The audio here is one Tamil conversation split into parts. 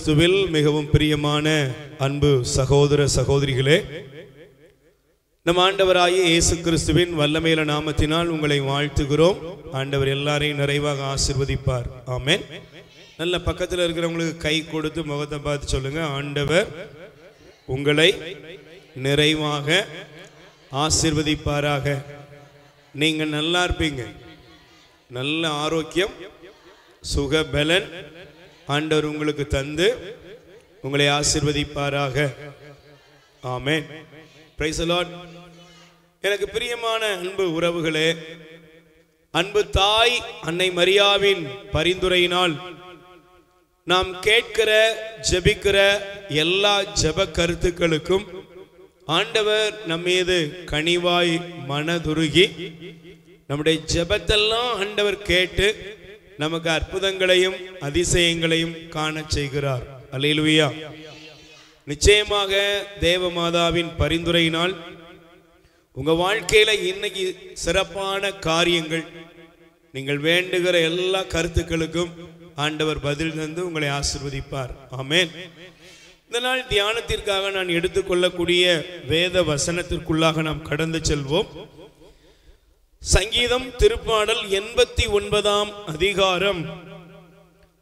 கிறிஸ்துவில் மிகவும் பிரியமான அன்பு சகோதர சகோதரிகளே, நம் ஆண்டவராகிய இயேசு கிறிஸ்துவின் வல்லமையுள்ள நாமத்தினால் உங்களை வாழ்த்துகிறோம். ஆண்டவர் எல்லாரையும் நிறைவாக ஆசீர்வதிப்பார். ஆமென். நல்ல பக்கத்தில் இருக்கிறவங்களுக்கு கை கொடுத்து முகத்தை பார்த்து சொல்லுங்க, ஆண்டவர் உங்களை நிறைவாக ஆசீர்வதிப்பாராக. நீங்க நல்லா இருப்பீங்க, நல்ல ஆரோக்கியம், சுகபலன் ஆண்டவர் உங்களுக்கு தந்து உங்களை ஆசீர்வதிப்பாராக. ஆமென். Praise the lord. எனக்கு பிரியமான அன்பு உறவுகளே, அன்பு தாய் அன்னை மரியாவின் பரிந்துரையினால் நாம் கேட்கிற ஜெபிக்கிற எல்லா ஜெப கருத்துக்களுக்கும் ஆண்டவர் நம்மீது கனிவாய் மனதுருகி நம்முடைய ஜெபத்தெல்லாம் ஆண்டவர் கேட்டு நமக்கு அற்புதங்களையும் அதிசயங்களையும் காண செய்கிறார். அல்லேலூயா. நிச்சயமாக தேவமாதாவின் பரிந்துரையினால் உங்க வாழ்க்கையில இன்னைக்கு சிறப்பான காரியங்கள், நீங்கள் வேண்டுகிற எல்லா கருத்துக்களுக்கும் ஆண்டவர் பதில் தந்து உங்களை ஆசீர்வதிப்பார். ஆமென். இந்த நாள் தியானத்திற்காக நான் எடுத்துக்கொள்ளக்கூடிய வேத வசனத்திற்குள்ளாக நாம் கடந்து செல்வோம். சங்கீதம் திருப்பாடல் 89ஆம் அதிகாரம்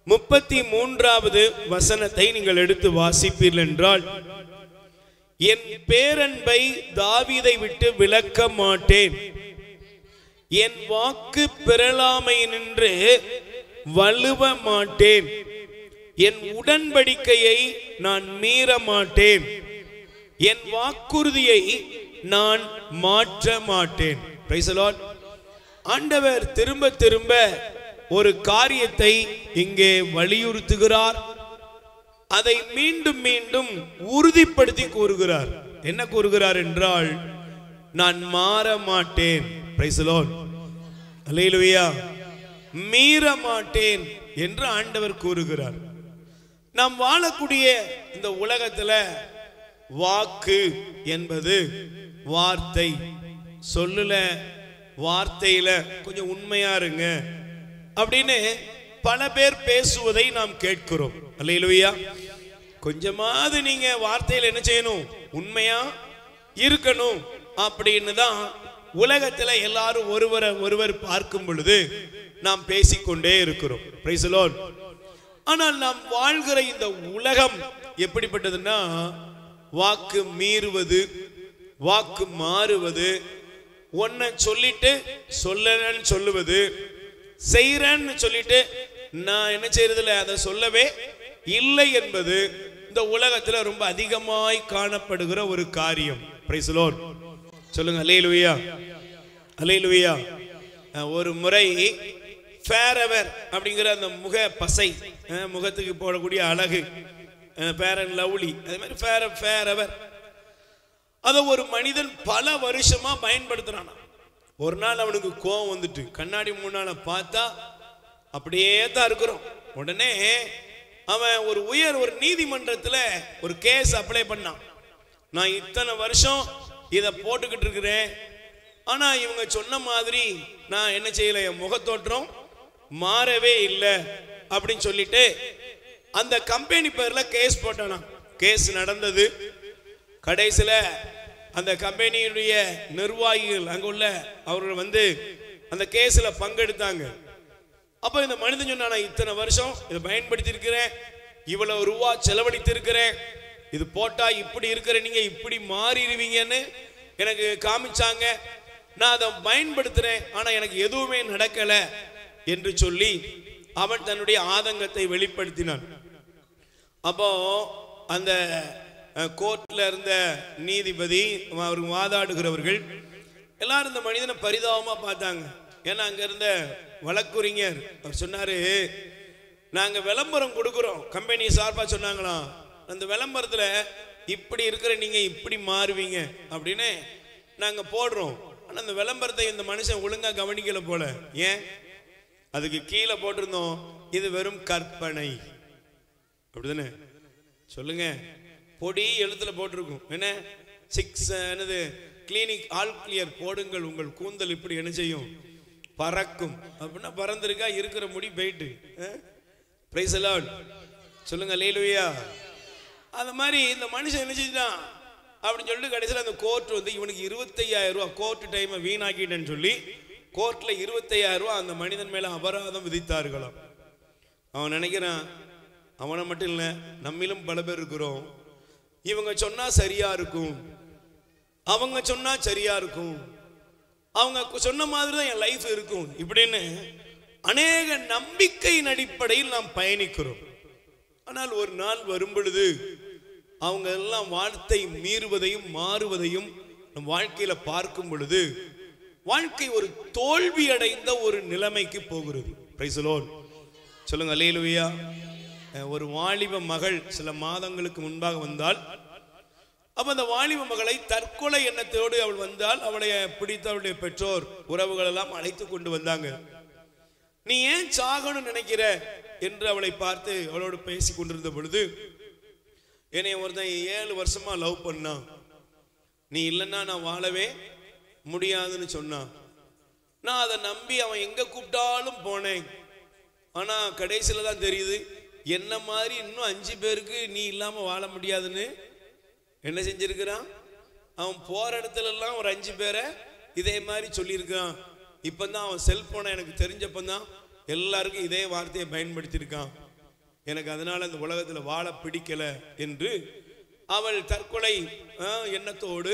33வது வசனத்தை நீங்கள் எடுத்து வாசிப்பீர்கள் என்றால், என் பேரன்பை தாவீதை விட்டு விலக்க மாட்டேன், என் வாக்கு பிறழாமை நின்று வலுவ மாட்டேன், என் உடன்படிக்கையை நான் மீற மாட்டேன், என் வாக்குறுதியை நான் மாற்ற மாட்டேன். Praise the Lord. ஆண்டவர் திரும்ப திரும்ப ஒரு காரியத்தை இங்கே வலியுறுத்துகிறார், அதை மீண்டும் மீண்டும் உறுதிப்படுத்தி கூறுகிறார். என்ன கூறுகிறார் என்றால், நான் மாற மாட்டேன். Praise the lord. அல்லேலூயா. மீற மாட்டேன் என்று ஆண்டவர் கூறுகிறார். நாம் வாழக்கூடிய இந்த உலகத்துல வாக்கு என்பது வார்த்தை, சொல்லுல வார்த்தையில கொஞ்சம் உண்மையா இருங்க அப்படின்னு பல பேர் பேசுவதை நாம் கேட்கிறோம். அல்லேலூயா. கொஞ்சமாவது நீங்க வார்த்தையில என்ன செய்யணும், உண்மையா இருக்கணும் அப்படின்னு தான் உலகத்துல எல்லாரும் ஒருவர் பார்க்கும் பொழுது நாம் பேசிக்கொண்டே இருக்கிறோம். Price the Lord. ஆனால் நாம் வாழ்கிற இந்த உலகம் எப்படிப்பட்டதுன்னா, வாக்கு மீறுவது, வாக்கு மாறுவது, ஒன்ன சொல்லிட்டு சொல்லலன்னு சொல்லுவது, செய்யறேன்னு சொல்லிட்டு நான் என்ன செய்யறதில்ல அதை சொல்லவே இல்லை என்பது இந்த உலகத்துல ரொம்ப அதிகமாய் காணப்படுகிற ஒரு காரியம். Price the lord. சொல்லுங்க அல்லேலூயா. அல்லேலூயா. ஒரு முறை ஃபேரவர் அப்படிங்கிற அந்த முக பசை, முகத்துக்கு போடக்கூடிய அழகு, ஃபேர் அண்ட் லவ்லி, அதே மாதிரி ஃபேரவர், அதை ஒரு மனிதன் பல வருஷமா பயன்படுத்துறான். ஒரு நாள் அவனுக்கு கோபம் வந்துட்டு கண்ணாடி முன்னால பார்த்தா அப்படியே தான் இருக்கிறோம். உடனே அவன் ஒரு நீதிமன்றத்துல ஒரு கேஸ் அப்ளை பண்ணான். நான் இத்தனை வருஷம் இதை போட்டுக்கிட்டு இருக்கிறேன், ஆனா இவங்க சொன்ன மாதிரி நான் என்ன செய்யல, என் முகத்தோற்றம் மாறவே இல்லை அப்படின்னு சொல்லிட்டு அந்த கம்பெனி பேர்ல கேஸ் போட்டானா. கேஸ் நடந்தது. கடைசியில அந்த கம்பெனியுடைய நிர்வாகிகள் அங்குள்ள அவர்கள் வந்து அந்த கேஸ்ல பங்கெடுத்தாங்க. அப்ப இந்த மனிதன் சொன்னா, இத்தனை வருஷம் இதை பயன்படுத்தி இருக்கிறேன், இவ்வளவு ரூபா செலவழித்து இருக்கிறேன், இது போட்டா இப்படி இருக்கிற நீங்க இப்படி மாறிடுவீங்கன்னு எனக்கு காமிச்சாங்க, நான் அதை பயன்படுத்துறேன், ஆனா எனக்கு எதுவுமே நடக்கல என்று சொல்லி அவன் தன்னுடைய ஆதங்கத்தை வெளிப்படுத்தினான். அப்போ அந்த கோர்ட்ல இருந்த நீதிபதி, அவருக்கு வாதாடுகிறவர்கள் எல்லாரும் இந்த மனிதனை பரிதாபமா பார்த்தாங்க. ஏன்னா அங்க இருந்த வழக்குரைஞர் அவர் சொன்னாரு, நாங்க விளம்பரம் கொடுக்கிறோம், கம்பெனி சார்பா சொன்னாங்களாம், அந்த விளம்பரத்துல இப்படி இருக்கிற நீங்க இப்படி மாறுவீங்க அப்படின்னு நாங்க போடுறோம், ஆனா அந்த விளம்பரத்தை இந்த மனுஷன் ஒழுங்கா கவனிக்கல போல. ஏன்? அதுக்கு கீழே போட்டிருந்தோம், இது வெறும் கற்பனை. அப்படிதானே? சொல்லுங்க. பொடி எழுத்துல போட்டிருக்கும், என்ன 6 என்னது கிளினிக் ஆல் கிளியர் போடுங்கள், உங்கள் கூந்தல் இப்படி என்ன செய்யும், பறக்கும் அப்படின்னா பறந்திருக்கா, இருக்கிற முடி போயிட்டு. Price the lord. சொல்லுங்க அல்லேலூயா. அந்த மாதிரி இந்த மனுஷன் என்ன செஞ்சான் அப்படின்னு சொல்லிட்டு கடைசியில் அந்த கோர்ட் வந்து இவனுக்கு 25,000 ரூபா கோர்ட் டைமை வீணாக்கிட்டேன்னு சொல்லி கோர்ட்ல 25,000 ரூபா அந்த மனிதன் மேல அபராதம் விதித்தார்களாம். அவன் நினைக்கிறான், அவனை மட்டும் இல்லை நம்மிலும் பல பேர் இருக்கிறோம், இவங்க சொன்னா சரியா இருக்கும், அவங்க சொன்னா சரியா இருக்கும், அவங்க சொன்ன மாதிரி தான் என் லைஃப் இருக்கும் இப்படின்னு அநேக நம்பிக்கையின் அடிப்படையில் நாம் பயணிக்கிறோம். ஆனால் ஒரு நாள் வரும் பொழுது அவங்க எல்லாம் வார்த்தை மீறுவதையும் மாறுவதையும் நம் வாழ்க்கையில பார்க்கும் பொழுது வாழ்க்கை ஒரு தோல்வி அடைந்த ஒரு நிலைமைக்கு போகிறது. Price the lord. சொல்லுங்க அல்லேலூயா. ஒரு வாலிப மகள் சில மாதங்களுக்கு முன்பாக வந்தால், அப்ப அந்த வாலிப மகளை தற்கொலை எண்ணத்தோடு அவள் வந்தால், அவளை பிடித்த அவளுடைய பெற்றோர் உறவுகள் எல்லாம் அழைத்து கொண்டு வந்தாங்க. நீ ஏன் சாகணும்னு நினைக்கிற என்று அவளை பார்த்து அவளோடு பேசி கொண்டிருந்த பொழுது, என்னை ஒருத்தன் 7 வருஷமா லவ் பண்ணான், நீ இல்லைன்னா நான் வாழவே முடியாதுன்னு சொன்னான். நான் அதை நம்பி அவன் எங்க கூப்பிட்டாலும் போனேன். ஆனா கடைசியில தான் தெரியுது என்ன மாதிரி இன்னும் 5 பேருக்கு நீ இல்லாம வாழ முடியாதுன்னு. என்ன செஞ்சிருக்கிறான், அவன் போற இடத்துல எல்லாம் ஒரு 5 பேரை இதே மாதிரி சொல்லியிருக்கான். இப்பதான் அவன் செல்போனை எனக்கு தெரிஞ்சப்பதான் எல்லாருக்கும் இதே வார்த்தையை பயன்படுத்தியிருக்கான். எனக்கு அதனால இந்த உலகத்துல வாழ பிடிக்கல என்று அவள் தற்கொலை எண்ணத்தோடு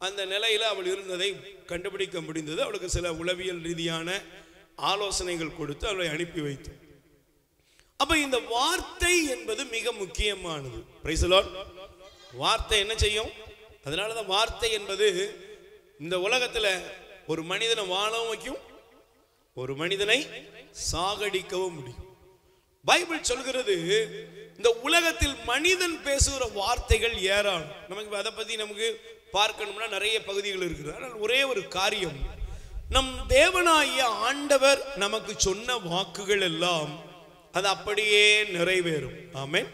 அந்த நிலையில அவள் இருந்ததை கண்டுபிடிக்க முடிந்தது. அவளுக்கு சில உளவியல் ரீதியான ஆலோசனைகள் கொடுத்து அவளை அனுப்பி வைத்து. அப்ப இந்த வார்த்தை என்பது மிக முக்கியமானது. Price the Lord. வார்த்தை என்ன செய்யும்? அதனாலதான் வார்த்தை என்பது இந்த உலகத்துல ஒரு மனிதனை வாழவும் வைக்கும், ஒரு மனிதனை சாகடிக்கவும் முடியும். பைபிள் சொல்கிறது இந்த உலகத்தில் மனிதன் பேசுகிற வார்த்தைகள் ஏராளம். நமக்கு அதை பத்தி நமக்கு பார்க்கணும்னா நிறைய பகுதிகள் இருக்குது. ஆனால் ஒரே ஒரு காரியம், நம் தேவனாகிய ஆண்டவர் நமக்கு சொன்ன வாக்குகள் எல்லாம் அது அப்படியே நிறைவேறும். ஆமென்.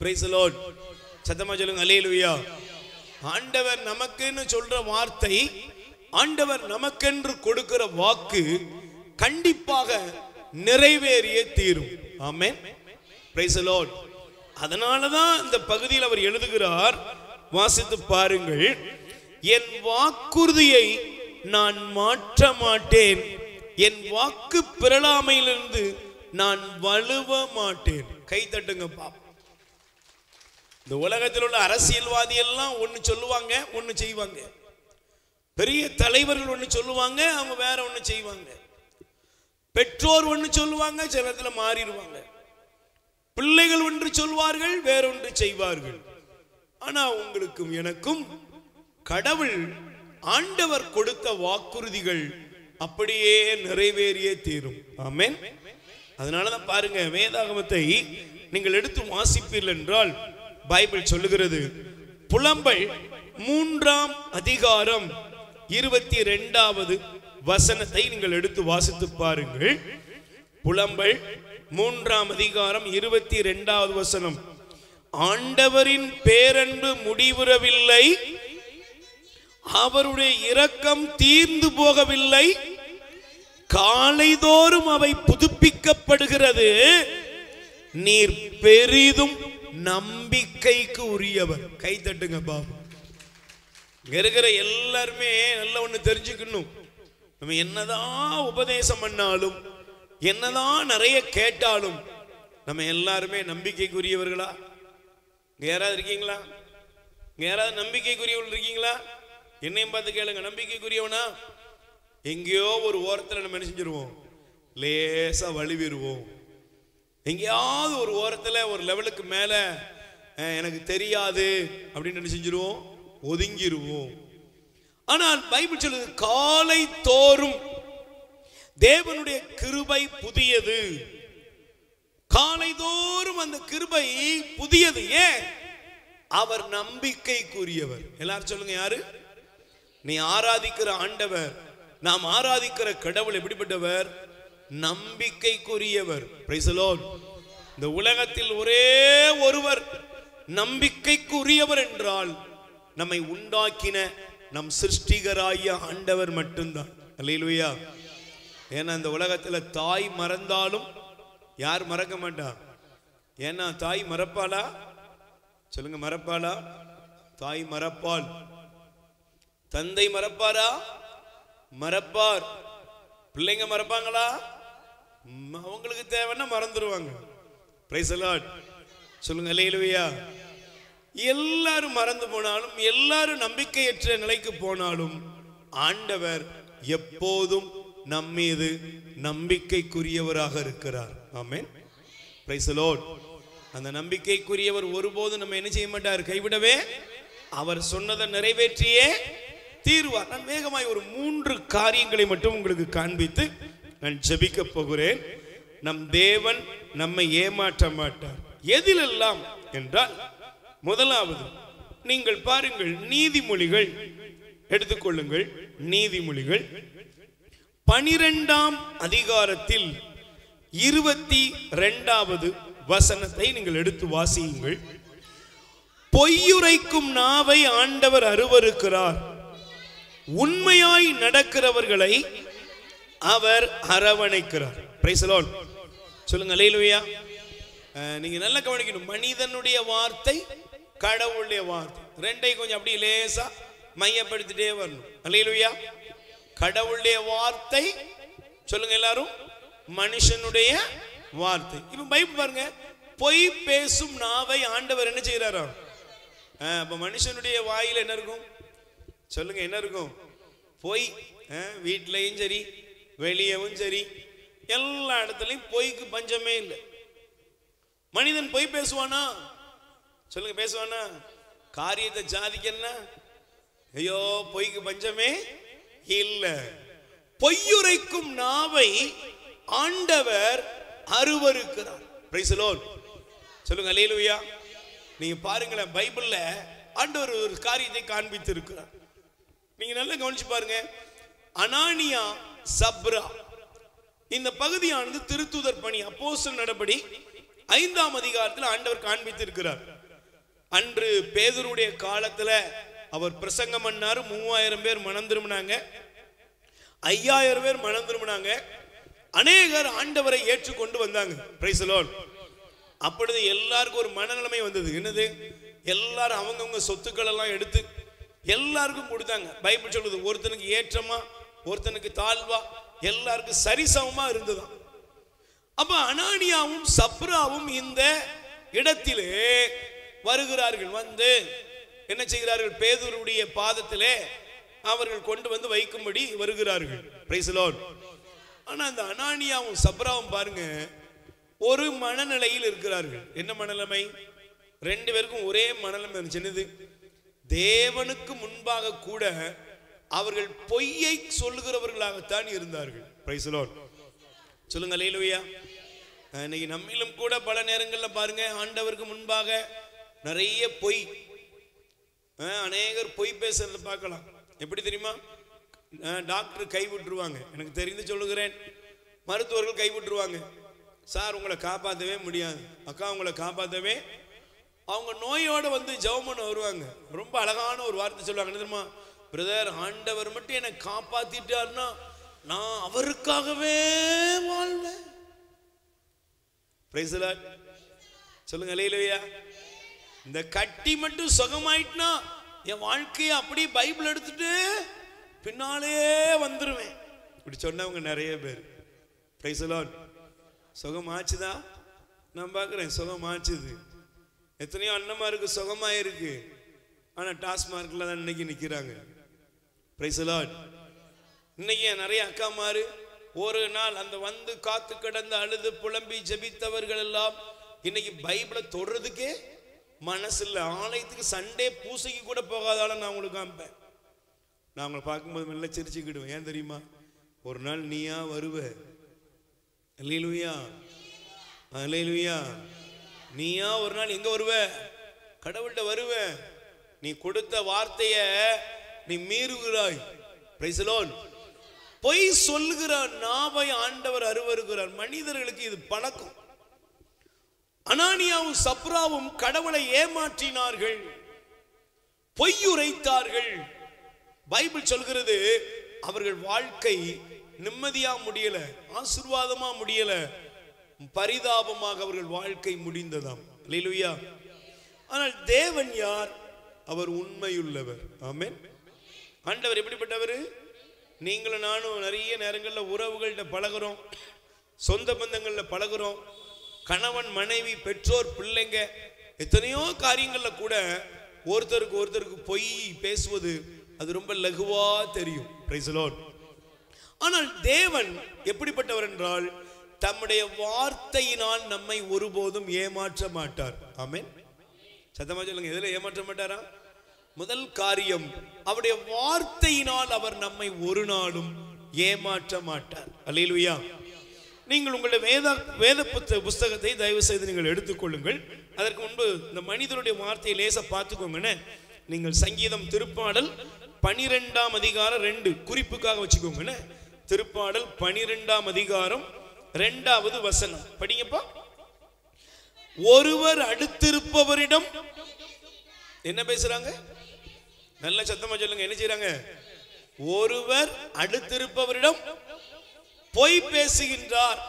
Praise the lord. சத்தமா சொல்லுங்க அல்லேலூயா. ஆண்டவர் நமக்குன்னு சொல்ற வார்த்தை, ஆண்டவர் நமக்கென்று கொடுக்கிற வாக்கு கண்டிப்பாக நிறைவேறியே தீரும். ஆமென். Praise the lord. அதனாலதான் இந்த பகுதியில் அவர் எழுதுகிறார், வாசித்து பாருங்கள், என் வாக்குறுதியை நான் மாற்ற மாட்டேன், என் வாக்கு பிறழாமையிலிருந்து நான் வலுவ மாட்டேன். கை தட்டுங்க பாப்பா. இந்த உலகத்தில் உள்ள அரசியல்வாதி எல்லாம் ஒன்னு சொல்லுவாங்க, ஒன்னு செய்வாங்க. பெரிய தலைவர்கள் ஒன்னு சொல்லுவாங்க, அவங்க வேற ஒன்னு செய்வாங்க. பெற்றோர் ஒன்னு சொல்லுவாங்க, சில இடத்துல மாறிடுவாங்க. பிள்ளைகள் ஒன்று சொல்வார்கள், வேறொன்று செய்வார்கள். ஆனா உங்களுக்கும் எனக்கும் கடவுள் ஆண்டவர் கொடுத்த வாக்குறுதிகள் அப்படியே நிறைவேறியே தீரும். ஆமென். அதனாலதான் பாருங்க, வேதாகமத்தை நீங்கள் எடுத்து வாசிப்பீர்கள் என்றால் பைபிள் சொல்லுகிறது, புலம்பல் 3ஆம் அதிகாரம் 22வது வசனத்தை நீங்கள் எடுத்து வாசித்து பாருங்கள். புலம்பல் 3ஆம் அதிகாரம் 22வது வசனம், ஆண்டவரின் பேரன்பு முடிவுறவில்லை, அவருடைய இரக்கம் தீர்ந்து போகவில்லை, காலைதோறும் அவை புதுப்பிக்கப்படுகிறது, நீர் பெரிதும் நம்பிக்கைக்கு உரியவர். கை தட்டுங்க பாபா. இருக்கிற எல்லாருமே நல்ல ஒண்ணு தெரிஞ்சுக்கணும், நம்ம என்னதான் உபதேசம் பண்ணாலும் என்னதான் நிறைய கேட்டாலும் நம்ம எல்லாருமே நம்பிக்கைக்குரியவர்களா? யாராவது இருக்கீங்களா? யாராவது நம்பிக்கைக்குரியவர்கள் இருக்கீங்களா? என்னையும் பார்த்து கேளுங்க, நம்பிக்கைக்குரியவனா? எங்கேயோ ஒரு ஓரத்தில் நம்ம என்ன செஞ்சிருவோம், லேசா வலிவிடுவோம். எங்கேயாவது ஒரு ஓரத்தில் ஒரு லெவலுக்கு மேல எனக்கு தெரியாது அப்படின்னு என்ன செஞ்சிருவோம், ஒதுங்கிடுவோம். ஆனால் பைபிள் சொல்லுது, காலை தோறும் தேவனுடைய கிருபை புதியது. காலை தோறும் அந்த கிருபை புதியது. ஏன்? அவர் நம்பிக்கைக்குரியவர். எல்லாரும் சொல்லுங்க, யாரு? நீ ஆராதிக்கிற ஆண்டவர், நாம் ஆராதிக்கிற கடவுள் எப்படிப்பட்டவர்? நம்பிக்கைக்குரியவர். Praise the lord. இந்த உலகத்தில் ஒரே ஒருவர் நம்பிக்கைக்குரியவர் என்றால் நம்மை உண்டாக்கின நம் சிருஷ்டிகராகிய ஆண்டவர் மட்டும்தான். அல்லேலூயா. ஏன்னா இந்த உலகத்துல தாய் மறந்தாலும் யார் மறக்க மாட்டா? ஏன்னா தாய் மறப்பாளா? சொல்லுங்க, மறப்பாளா? தாய் மறப்பாள். தந்தை மறப்பாரா? மறப்பார். பிள்ளைங்க மறப்பாங்களா? அவங்களுக்கு தேவைன்னா மறந்துடுவாங்க. Praise the lord. சொல்லுங்க அல்லேலூயா. எல்லாரும் மறந்து போனாலும், எல்லாரும் நம்பிக்கையற்ற நிலைக்கு போனாலும், ஆண்டவர் எப்போதும் நம்மீது நம்பிக்கைக்குரியவராக இருக்கிறார். ஆமென். Praise the lord. அந்த நம்பிக்கைக்குரியவர் ஒருபோதும் நம்ம என்ன செய்ய மாட்டார், கைவிடவே அவர் சொன்னதை நிறைவேற்றியே தீர்வார். நான் வேகமாய் ஒரு 3 காரியங்களை மட்டும் உங்களுக்கு காண்பித்து நான் ஜெபிக்க போகிறேன். நம் தேவன் நம்மை ஏமாற்ற மாட்டார். எதிலெல்லாம் என்றால், முதலாவது நீங்கள் பாருங்கள், நீதிமொழிகள் எடுத்துக்கொள்ளுங்கள். நீதிமொழிகள் 12ஆம் அதிகாரத்தில் 22வது வசனத்தை நீங்கள் எடுத்து வாசியுங்கள். பொய்யுரைக்கும் நாவை ஆண்டவர் அருவருக்கிறார், உண்மையாய் நடக்கிறவர்களை அவர் அரவணைக்கிறார். Price the lord. சொல்லுங்க அல்லேலூயா. நீங்க நல்லா கவனிக்கணும். மனிதனுடைய வார்த்தை, கடவுளுடைய வார்த்தை, ரெண்டையும் கொஞ்சம் அப்படி லேசா மையப்படுத்திட்டே வரணும். அல்லேலூயா. கடவுளுடைய வார்த்தை, சொல்லுங்க எல்லாரும், மனுஷனுடைய வார்த்தை. இப்ப பைபிள் பாருங்க, பொய் பேசும் நாவை ஆண்டவர் என்ன செய்யறாரோ? அப்ப மனுஷனுடைய வாயில என்ன இருக்கும்? சொல்லுங்க, என்ன இருக்கும்? பொய். வீட்லயும் சரி, வெளியவும் சரி, எல்லா இடத்துலயும் பொய்க்கு பஞ்சமே இல்லை. மனிதன் பொய் பேசுவானா? சொல்லுங்க, பேசுவானா? காரியத்தை சாதிக்கன்னா, ஐயோ பொய்க்கு பஞ்சமே இல்லை. பொய்யுரைக்கும் நாவை ஆண்டவர் அருவருக்கிறார். Price the lord. சொல்லுங்க அல்லேலூயா. நீங்க பாருங்களேன், பைபிள்ல ஆண்டவர் ஒரு காரியத்தை காண்பித்து இருக்கிறார். நீங்க நல்லா கவனிச்சு பாருங்க. அனானியா, சப்ரா, இந்த பகுதியானது திருத்தூதர் பணி, அப்போஸ்தலர் நடபடி 5ஆம் அதிகாரத்தில் ஆண்டவர் காண்பித்து இருக்கிறார். அன்று பேதுருடைய காலத்துல அவர் பிரசங்கம் பண்ணாரு. 3000 பேர் மனம் திரும்பினாங்க, 5000 பேர் மனம் திரும்பினாங்க, அநேகர் ஆண்டவரை ஏற்றுக்கொண்டு வந்தாங்க. Price the Lord. அப்பொழுது எல்லாருக்கும் ஒரு மனநிலைமை வந்தது. என்னது? எல்லாரும் அவங்கவுங்க சொத்துக்கள் எல்லாம் எடுத்து எல்லாருக்கும் கொடுத்தாங்க. பைபிள் சொல்லுது, ஒருத்தனுக்கு ஏற்றமா, ஒருத்தனுக்கு தாழ்வா, எல்லாருக்கும் சரிசமமா இருந்ததுதான். அப்ப அனானியாவும் சப்ராவும் இந்த இடத்திலே வருகிறார்கள். வந்து என்ன செய்கிறார்கள்? பேதுருடைய பாதத்திலே அவர்கள் கொண்டு வந்து வைக்கும்படி வருகிறார்கள். Price the Lord. ஆனா இந்த அனானியாவும் சப்ராவும் பாருங்க, ஒரு மனநிலையில் இருக்கிறார்கள். என்ன மனநிலைமை? 2 பேருக்கும் ஒரே மனநிலைமை இருந்துச்சு. தேவனுக்கு முன்பாக கூட அவர்கள் பொய்யை சொல்லுகிறவர்களாகத்தான் இருந்தார்கள். Price the lord. சொல்லுங்க அல்லேலூயா. இன்னைக்கு நம்மிலும் கூட பல நேரங்களில் பாருங்க, ஆண்டவருக்கு முன்பாக நிறைய பொய், அநேகர் பொய் பேசுறத பார்க்கலாம். எப்படி தெரியுமா? டாக்டர் கைவிட்டுருவாங்க. எனக்கு தெரிந்து சொல்லுகிறேன், மருத்துவர்கள் கைவிட்டுருவாங்க. சார் உங்களை காப்பாற்றவே முடியாது, அக்கா உங்களை காப்பாற்றவே. அவங்க நோயோடு வந்து ஜெபம் பண்ண வருவாங்க. ரொம்ப அழகான ஒரு வார்த்தை சொல்லுவாங்க. என்ன தெரியுமா? பிரதர், ஆண்டவர் மட்டும் என்னை காப்பாத்திட்டார்னா நான் அவருக்காகவே வாழ்வேன். Price the lord. சொல்லுங்க அல்லேலூயா. இந்த கட்டி மட்டும் சுகமாயிட்டுனா என் வாழ்க்கையை அப்படி பைபிள் எடுத்துட்டு பின்னாலே வந்துருவேன். இப்படி சொன்னவங்க நிறைய பேர். Praise the lord. சுகமாச்சுதா? நான் பார்க்குறேன், சுகமாச்சுது. எத்தனையோ அண்ணமாருக்கு சுகமாயிருக்கு, ஆனால் டாஸ்மார்க்கில் தான் இன்னைக்கு நிற்கிறாங்க. Price the Lord. இன்னைக்கு நிறைய அக்காமாரு ஒரு நாள் அந்த வந்து காத்து கிடந்து அழுது புலம்பி ஜெபித்தவர்கள் எல்லாம் இன்னைக்கு பைபிளை தொடுறதுக்கே மனசு இல்லை. ஆலயத்துக்கு சண்டே பூசைக்கு கூட போகாதால நான் உங்களுக்கு காமிப்பேன். நான் உங்களை பார்க்கும்போது மெல்ல சிரிச்சுக்கிடுவேன். ஏன் தெரியுமா? ஒரு நாள் நீயா வருவ. அல்லேலூயா, அல்லேலூயா. நீயா ஒரு நாள் எங்க வருவ? கடவுள்கிட்ட வருவ. நீ கொடுத்த வார்த்தைய நீ மீறுகிறாய். Price the Lord. பொய் சொல்லுகிறார் நாவை ஆண்டவர் அருவருகிறார். மனிதர்களுக்கு இது பழக்கம். அனானியாவும் சப்ராவும் கடவுளை ஏமாற்றினார்கள், பொய்யுரைத்தார்கள். பைபிள் சொல்கிறது, அவர்கள் வாழ்க்கை நிம்மதியா முடியல, ஆசீர்வாதமா முடியல, பரிதாபமாக அவர்கள் வாழ்க்கை முடிந்ததாம். அல்லேலூயா. ஆனால் தேவன் யார்? அவர் உண்மையுள்ளவர். ஆமென். ஆண்டவர் எப்படிப்பட்டவர்? நீங்களும் நானும் நிறைய நேரங்களில் உறவுகள்கிட்ட பழகுறோம், சொந்த பந்தங்களில் பழகுறோம், கணவன் மனைவி பெற்றோர் பிள்ளைங்க எத்தனையோ காரியங்கள்ல கூட ஒருத்தருக்கு பொய் பேசுவது அது ரொம்ப லகுவா தெரியும். Price the Lord. ஆனால் தேவன் எப்படிப்பட்டவர் என்றால் தம்முடைய வார்த்தையினால் நம்மை ஒருபோதும் ஏமாற்ற மாட்டார். ஆமென். சத்தமா சொல்லுங்க, எதுல ஏமாற்ற மாட்டாரா? முதல் காரியம், அவருடைய வார்த்தையினால் அவர் நம்மை ஒரு நாளும் ஏமாற்ற மாட்டார். அல்லேலூயா. நீங்கள் உங்களுடைய வேத புஸ்தகத்தை தயவு செய்து நீங்கள் எடுத்துக்கொள்ளுங்கள். அதற்கு முன்பு இந்த மனிதனுடைய வார்த்தையை லேச பார்த்துக்கோங்கன்னு. நீங்கள் சங்கீதம் திருப்பாடல் 12ஆம் அதிகாரம் 2 குறிப்புக்காக வச்சுக்கோங்கன்னு. திருப்பாடல் 12ஆம் அதிகாரம் 2வது வசனம் படிங்கப்பா. ஒருவர் அடுத்திருப்பவரிடம் என்ன பேசுறாங்க? நல்ல சத்தமா சொல்லுங்க, என்ன செய்யறாங்க? ஒருவர் அடுத்திருப்பவரிடம் பொய் பேசுகின்றார்.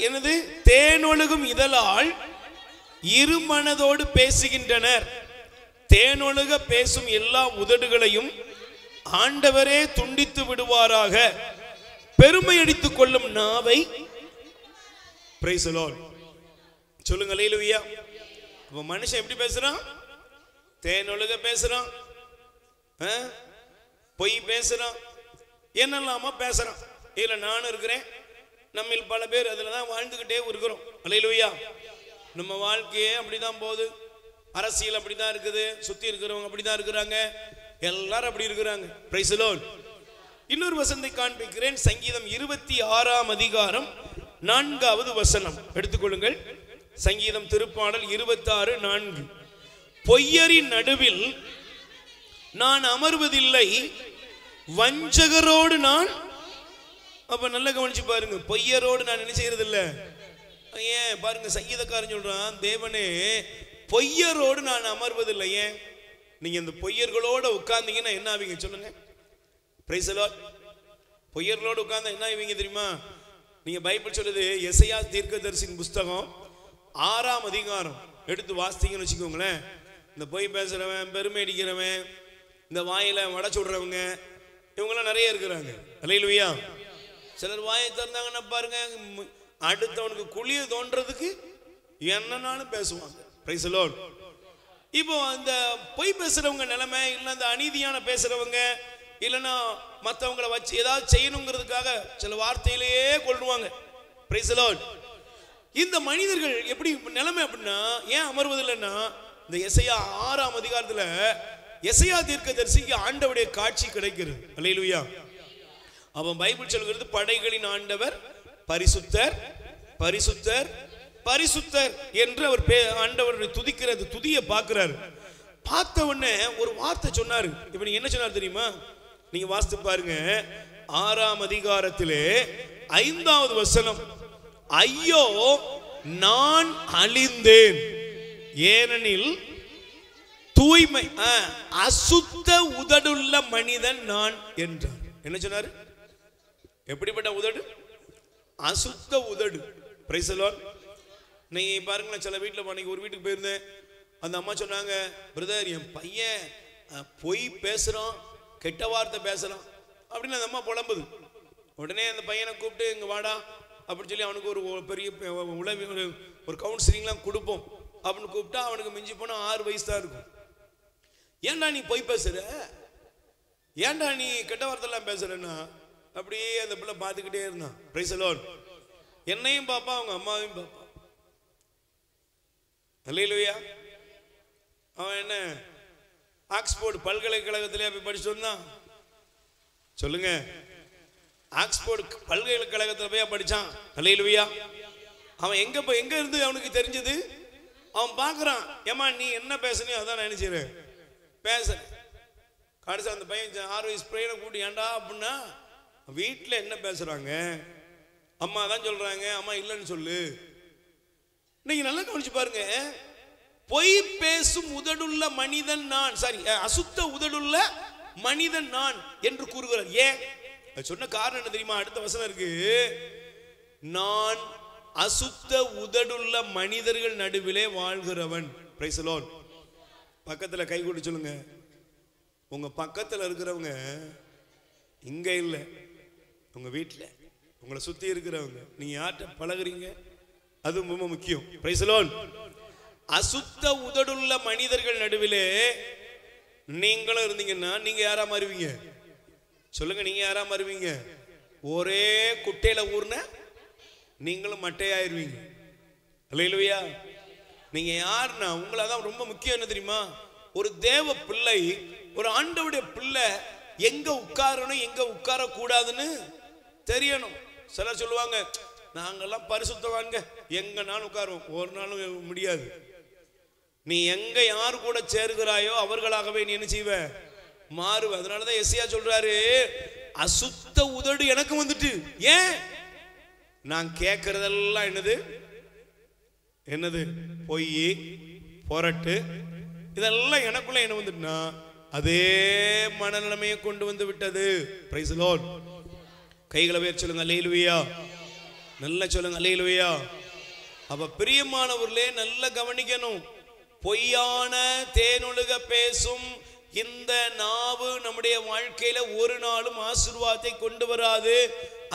எனது தேனொழுகும் இதழால் இருமனதோடு பேசுகின்றனர். தேனொழுக பேசும் எல்லா உதடுகளையும் ஆண்டவரே துண்டித்து விடுவாராக. பெருமை அடித்துக் கொள்ளும் நாவை பிரைஸ் தி லார்ட் சொல்லுங்க. அல்லேலூயா. அப்ப மனுஷன் எப்படி பேசுறான்? தேனொழுக பேசுறான், பொய் பேசுறான், என்னெல்லாமா பேசுறான். இதுல நானும் இருக்கிறேன், நம்மில் பல பேர் அதுலதான் வாழ்ந்துகிட்டே இருக்கிறோம். அல்லேலூயா. நம்ம வாழ்க்கையே அப்படிதான் போகுது, அரசியல் அப்படிதான் இருக்குது, சுத்தி இருக்கிறவங்க அப்படிதான் இருக்கிறாங்க, எல்லாரும் அப்படி இருக்கிறாங்க. Price the Lord. இன்னொரு வசனத்தை காண்பிக்கிறேன். சங்கீதம் 26ஆம் அதிகாரம் 4வது வசனம் எடுத்துக்கொள்ளுங்கள். சங்கீதம் திருப்பாடல் 26:4. பொய்யரின் நடுவில் நான் அமர்வதில்லை, வஞ்சகரோடு நான். அப்ப நல்ல கவனிச்சு பாருங்க, பொய்யரோடு நான் என்ன செய்யறது இல்ல. ஏன் பாருங்க, சங்கீதக்காரன் சொல்றான், தேவனே பொய்யரோடு நான் அமர்வதில்லை. ஏன்? நீங்க இந்த பொய்யர்களோட உட்கார்ந்தீங்கன்னா என்ன ஆவீங்க சொல்லுங்க? Price the Lord. பொய்யர்களோடு உட்கார்ந்தா என்ன ஆவீங்க தெரியுமா? நீங்க பைபிள் சொல்லுது, எசையா தீர்க்கதரிசியின் புஸ்தகம் 6ஆம் அதிகாரம் எடுத்து வாசித்தீங்கன்னு வச்சுக்கோங்களேன். இந்த பொய் பேசுறவன், பெருமை அடிக்கிறவன், இந்த வாயில வடை சுடுறவங்க, இவங்கெல்லாம் நிறைய இருக்கிறாங்க. அல்லேலூயா. சிலர் வாயை திறந்தாங்கன்னா பாருங்க, அடுத்தவனுக்கு குழிய தோன்றதுக்கு என்னன்னாலும் பேசுவாங்க. Price the Lord. இப்போ அந்த பொய் பேசுறவங்க நிலைமை, இல்லை அந்த அநீதியான பேசுறவங்க, இல்லைன்னா மற்றவங்களை வச்சு ஏதாவது செய்யணுங்கிறதுக்காக சில வார்த்தையிலேயே கொள்ளுவாங்க. Price the lord. இந்த மனிதர்கள் எப்படி நிலைமை அப்படின்னா, ஏன் அமர்வதில்லைன்னா, இந்த எசையா 6ஆம் அதிகாரத்துல எசையா தீர்க்கதரிசிக்கு ஆண்டவருடைய காட்சி கிடைக்கிறது. அல்லேலூயா. அவன் பைபிள் சொல்கிறது, படைகளின் ஆண்டவர் பரிசுத்தர் பரிசுத்தர் பரிசுத்தர் என்று அவர் ஆண்டவருடைய துதிக்கிறது, துதியை பார்க்கிறாரு. பார்த்த உடனே ஒரு வார்த்தை சொன்னாரு. இப்ப நீங்க என்ன சொன்னார் தெரியுமா? நீங்க வாசித்து பாருங்க. 6ஆம் அதிகாரத்திலே 5வது வசனம், ஐயோ நான் அழிந்தேன், ஏனெனில் தூய்மை அசுத்த உதடுள்ள மனிதன் நான் என்றார். என்ன சொன்னாரு? எப்படிப்பட்ட உதடு? அசுத்த உதடு. Price the Lord. நீங்க பாருங்களேன், சில வீட்டில் அன்னைக்கு ஒரு வீட்டுக்கு போயிருந்தேன். அந்த அம்மா சொன்னாங்க, பிரதர் என் பையன் பொய் பேசுறான், கெட்ட வார்த்தை பேசுறான் அப்படின்னு அந்த அம்மா புலம்புது. உடனே அந்த பையனை கூப்பிட்டு இங்க வாடா அப்படின்னு சொல்லி அவனுக்கு ஒரு பெரிய உளவி ஒரு கவுன்சிலிங்லாம் கொடுப்போம் அப்படின்னு கூப்பிட்டா, அவனுக்கு மிஞ்சி போனா 6 வயசு தான் இருக்கும். ஏன்டா நீ பொய் பேசுற, ஏன்டா நீ கெட்ட வார்த்தை எல்லாம் பேசுறன்னா, அப்படியே அந்த பிள்ளை பார்த்துக்கிட்டே இருந்தான். Price the Lord. என்னையும் பாப்பா, அவங்க அம்மாவையும் பாப்பா. அல்லேலூயா. அவன் என்ன ஆக்ஸ்போர்ட் பல்கலைக்கழகத்திலே போய் படிச்சுட்டு வந்தான்? சொல்லுங்க, ஆக்ஸ்போர்ட் பல்கலைக்கழகத்தில் போய் படிச்சான். அல்லேலூயா. அவன் எங்க இருந்து அவனுக்கு தெரிஞ்சது? அவன் பார்க்கறான், ஏமா நீ என்ன பேசுனியோ அதான் நான் நினைச்சிருக்கேன் பேச. கடைசி அந்த பையன் 6 வயசு பையனை கூட்டி, ஏண்டா அப்படின்னா வீட்டில் என்ன பேசுறாங்க, அம்மா தான் சொல்றாங்க, அம்மா இல்லைன்னு சொல்லு. நீங்க நல்லா கவனிச்சு பாருங்க, பொய் பேசும் உதடுள்ள மனிதன் நான், சாரி அசுத்த உதடுள்ள மனிதன் நான் என்று கூறுகிறார். ஏன் சொன்ன காரணம் என்ன தெரியுமா? அடுத்த வசனம் இருக்கு, நான் அசுத்த உதடுள்ள மனிதர்கள் நடுவிலே வாழ்கிறவன். Price the Lord. பக்கத்துல கை கொண்டு சொல்லுங்க, உங்க பக்கத்துல இருக்கிறவங்க இங்க இல்ல, உங்க வீட்டுல உங்களை சுத்தி இருக்கிறவங்க, நீங்க யார்கிட்ட பழகுறீங்க அது ரொம்ப முக்கியம். Price the Lord. அசுத்த உதடுள்ள மனிதர்கள் நடுவிலே நீங்களும் இருந்தீங்கன்னா நீங்க யாரா மாறுவீங்க? சொல்லுங்க, நீங்க யாரா மாறுவீங்க? ஒரே குட்டையில ஊர்ன நீங்களும் மட்டையாயிருவீங்க. அல்லேலூயா. நீங்க யாருன்னா உங்களாதான் ரொம்ப முக்கியம். என்ன தெரியுமா? ஒரு தேவ பிள்ளை, ஒரு ஆண்டவருடைய பிள்ளை எங்க உட்காரணும் எங்க உட்கார கூடாதுன்னு தெரியணும். சிலர் சொல்லுவாங்க, நாங்கெல்லாம் பரிசுத்தவான்க, எங்க நாளும் உட்காருவோம். ஒரு நாளும் முடியாது. நீ எங்க யாரு கூட சேர்கிறாயோ அவர்களாகவே நீ என்ன செய்வ? மாறுவ. அதனாலதான் எஸ்ஐயா சொல்றாரு, அசுத்த உதடு எனக்கு வந்துட்டு. ஏன்? நான் கேட்கறதெல்லாம் என்னது என்னது? பொய், பொரட்டு, இதெல்லாம் எனக்குள்ள என்ன வந்துட்டுனா அதே மனநிலைமையை கொண்டு வந்து விட்டது. Price the Lord. கைகளை உயர்த்தி சொல்லுங்க அல்லேலூயா. நல்லா சொல்லுங்க அல்லேலூயா. அப்ப பிரியமானவர்களே, நல்லா கவனிக்கணும். பொய்யான தேனொழுக பேசும் இந்த நாவு நம்முடைய வாழ்க்கையில ஒரு நாளும் ஆசீர்வாதத்தை கொண்டு வராது.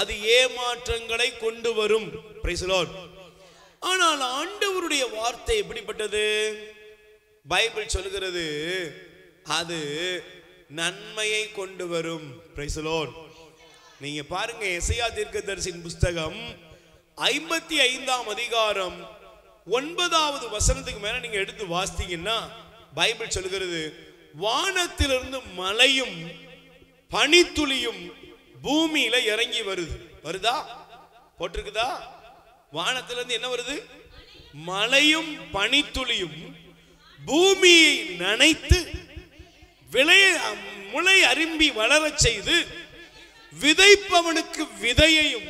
அது ஏமாற்றங்களை கொண்டு வரும். Praise the Lord. ஆனால் ஆண்டவருடைய வார்த்தை எப்படிப்பட்டது? பைபிள் சொல்கிறது அது நன்மையை கொண்டு வரும். Praise the Lord. நீங்க பாருங்க, எசையா தீர்க்கதரிசியின் புஸ்தகம் 55ஆம் அதிகாரம் 9வது வசனத்துக்கு மேல நீங்க எடுத்து வாசித்தீங்கன்னா பைபிள் சொல்கிறது, வானத்திலிருந்து மழையும் பனித்துளியும் பூமியில இறங்கி வருது. வருதா? போட்டிருக்குதா? வானத்திலிருந்து என்ன வருது? மழையும் பனித்துளியும் பூமியை நனைத்து முளை அரும்பி வளரச் செய்து விதைப்பவனுக்கு விதையையும்